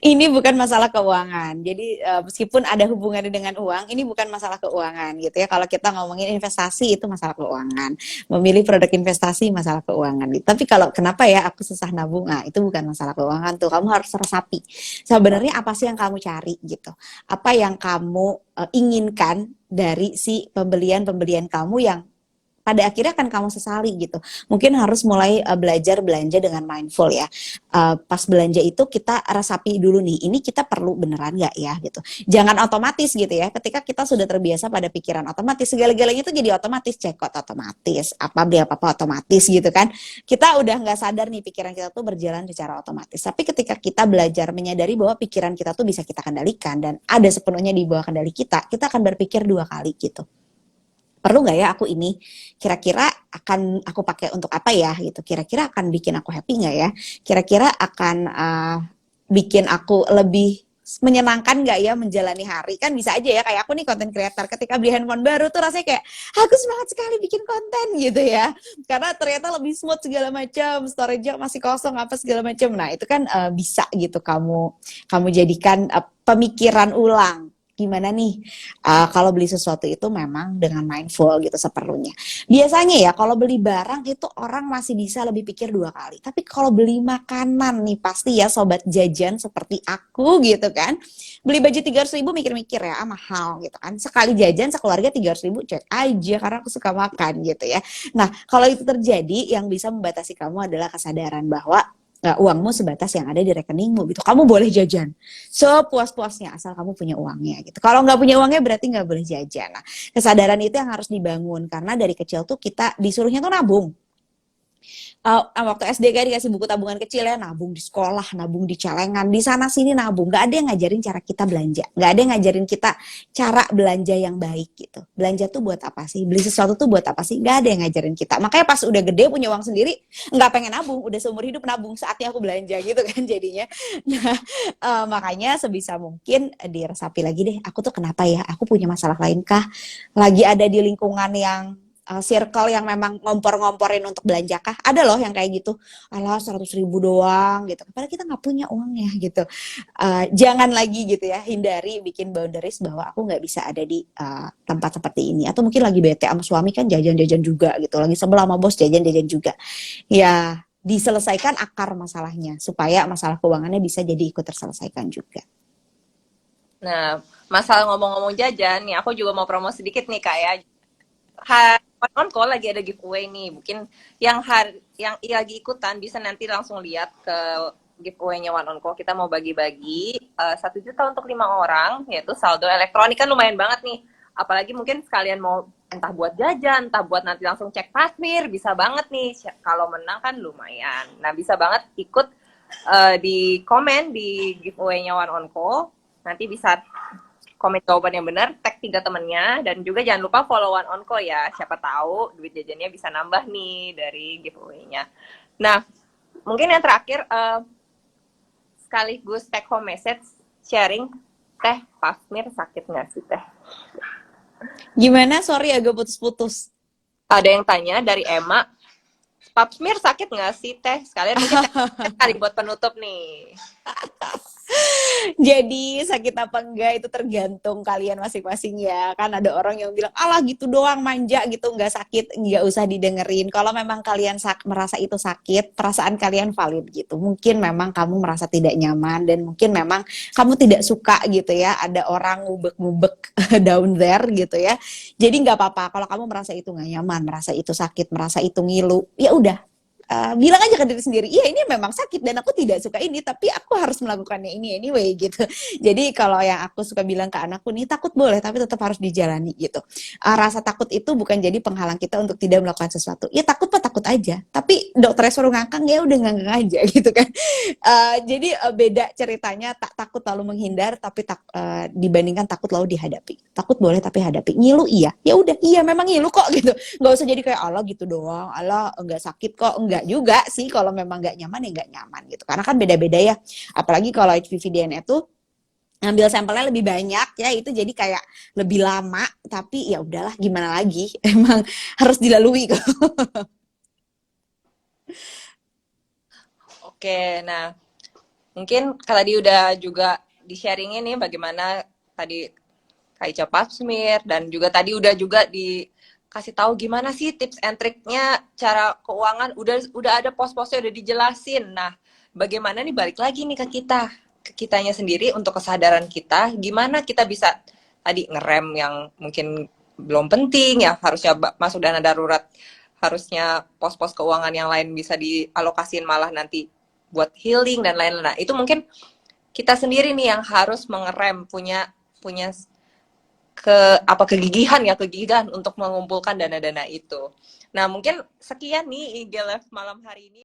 Ini bukan masalah keuangan. Jadi meskipun ada hubungannya dengan uang, ini bukan masalah keuangan gitu ya. Kalau kita ngomongin investasi itu masalah keuangan. Memilih produk investasi masalah keuangan gitu. Tapi kalau kenapa ya aku susah nabung? Nah, itu bukan masalah keuangan tuh. Kamu harus resapi. Sebenarnya apa sih yang kamu cari gitu? Apa yang kamu inginkan dari si pembelian-pembelian kamu yang pada akhirnya akan kamu sesali gitu. Mungkin harus mulai belajar belanja dengan mindful ya. Pas belanja itu kita resapi dulu nih, ini kita perlu beneran nggak ya gitu. Jangan otomatis gitu ya. Ketika kita sudah terbiasa pada pikiran otomatis, segala-galanya itu jadi otomatis, cekot otomatis, apa beli apa-apa otomatis gitu kan. Kita udah nggak sadar nih pikiran kita tuh berjalan secara otomatis. Tapi ketika kita belajar menyadari bahwa pikiran kita tuh bisa kita kendalikan dan ada sepenuhnya di bawah kendali kita akan berpikir 2 kali gitu. Perlu nggak ya aku ini? Kira-kira akan aku pakai untuk apa ya gitu? Kira-kira akan bikin aku happy nggak ya? Kira-kira akan bikin aku lebih menyenangkan nggak ya menjalani hari? Kan bisa aja ya kayak aku nih content creator, ketika beli handphone baru tuh rasanya kayak aku semangat sekali bikin konten gitu ya, karena ternyata lebih smooth segala macam, storage-nya masih kosong apa segala macam. Nah itu kan bisa gitu kamu jadikan pemikiran ulang. Gimana nih kalau beli sesuatu itu memang dengan mindful gitu seperlunya. Biasanya ya kalau beli barang itu orang masih bisa lebih pikir 2 kali. Tapi kalau beli makanan nih pasti ya sobat jajan seperti aku gitu kan. Beli baju 300.000 mikir-mikir ya, mahal gitu kan. Sekali jajan sekeluarga 300.000 cek aja karena aku suka makan gitu ya. Nah kalau itu terjadi, yang bisa membatasi kamu adalah kesadaran bahwa uangmu sebatas yang ada di rekeningmu gitu. Kamu boleh jajan sepuas-puasnya asal kamu punya uangnya gitu. Kalau nggak punya uangnya berarti nggak boleh jajan. Nah, kesadaran itu yang harus dibangun karena dari kecil tuh kita disuruhnya tuh nabung. Waktu SD kan dikasih buku tabungan kecil ya, nabung di sekolah, nabung di celengan, di sana sini nabung. Gak ada yang ngajarin cara kita belanja, gak ada yang ngajarin kita cara belanja yang baik gitu. Belanja tuh buat apa sih? Beli sesuatu tuh buat apa sih? Gak ada yang ngajarin kita. Makanya pas udah gede punya uang sendiri, nggak pengen nabung, udah seumur hidup nabung, saatnya aku belanja gitu kan jadinya. Nah, makanya sebisa mungkin diresapi lagi deh, aku tuh kenapa ya? Aku punya masalah lain kah? Lagi ada di lingkungan yang circle yang memang ngompor-ngomporin untuk belanja kah? Ada loh yang kayak gitu. Alah 100.000 doang gitu. Padahal kita nggak punya uangnya gitu. Jangan lagi gitu ya, hindari bikin boundaries bahwa aku nggak bisa ada di tempat seperti ini. Atau mungkin lagi bete sama suami kan jajan-jajan juga gitu. Lagi sebel sama bos jajan-jajan juga. Ya diselesaikan akar masalahnya supaya masalah keuangannya bisa jadi ikut terselesaikan juga. Nah, masalah ngomong-ngomong jajan, nih aku juga mau promo sedikit nih Kak ya. On call lagi ada giveaway nih. Mungkin yang lagi ikutan bisa nanti langsung lihat ke giveaway-nya One on Call. Kita mau bagi-bagi 1 juta untuk 5 orang, yaitu saldo elektronik kan lumayan banget nih. Apalagi mungkin sekalian mau entah buat jajan, entah buat nanti langsung cek pasmir, bisa banget nih. Kalau menang kan lumayan. Nah bisa banget ikut di komen di giveaway-nya One on Call. Nanti bisa komen jawaban yang benar, tag 3 temennya, dan juga jangan lupa follow One on Call ya. Siapa tahu duit jajannya bisa nambah nih dari giveaway-nya. Nah, mungkin yang terakhir sekaligus take home message sharing. Teh, Pasmir sakit nggak sih Teh? Gimana? Sorry agak putus-putus. Ada yang tanya dari Emma, Pasmir sakit nggak sih Teh? Sekalian mungkin kali buat penutup nih. Jadi sakit apa enggak itu tergantung kalian masing-masing ya. Kan ada orang yang bilang, alah gitu doang manja gitu, nggak sakit, nggak usah didengerin. Kalau memang kalian merasa itu sakit, perasaan kalian valid gitu. Mungkin memang kamu merasa tidak nyaman dan mungkin memang kamu tidak suka gitu ya. Ada orang ngubek-ngubek down there gitu ya. Jadi nggak apa-apa kalau kamu merasa itu nggak nyaman, merasa itu sakit, merasa itu ngilu. Ya udah, bilang aja ke diri sendiri, iya ini memang sakit dan aku tidak suka ini, tapi aku harus melakukannya ini anyway gitu. Jadi kalau yang aku suka bilang ke anakku nih, takut boleh tapi tetap harus dijalani gitu. Rasa takut itu bukan jadi penghalang kita untuk tidak melakukan sesuatu. Ya takut mah takut aja, tapi dokternya suruh ngangkang ya udah ngangkang aja gitu kan. Jadi beda ceritanya, tak takut lalu menghindar, tapi dibandingkan takut lalu dihadapi. Takut boleh tapi hadapi. Ngilu iya, ya udah iya memang ngilu kok gitu. Nggak usah jadi kayak Allah gitu doang, Allah nggak sakit kok, enggak juga sih kalau memang nggak nyaman ya nggak nyaman gitu. Karena kan beda-beda ya. Apalagi kalau HPV DNA tuh ngambil sampelnya lebih banyak ya, itu jadi kayak lebih lama, tapi ya udahlah gimana lagi, emang harus dilalui kok. Oke, nah mungkin tadi udah juga di-sharingin nih bagaimana tadi Kak Ica Pap smear, dan juga tadi udah juga dikasih tahu gimana sih tips and triknya cara keuangan, udah ada pos-posnya udah dijelasin. Nah, bagaimana nih balik lagi nih ke kitanya sendiri untuk kesadaran kita, gimana kita bisa tadi ngerem yang mungkin belum penting ya, harusnya masuk dana darurat, harusnya pos-pos keuangan yang lain bisa dialokasin malah nanti buat healing dan lain-lain. Nah, itu mungkin kita sendiri nih yang harus mengerem, punya punya kegigihan untuk mengumpulkan dana-dana itu. Nah, mungkin sekian nih IG Live malam hari ini.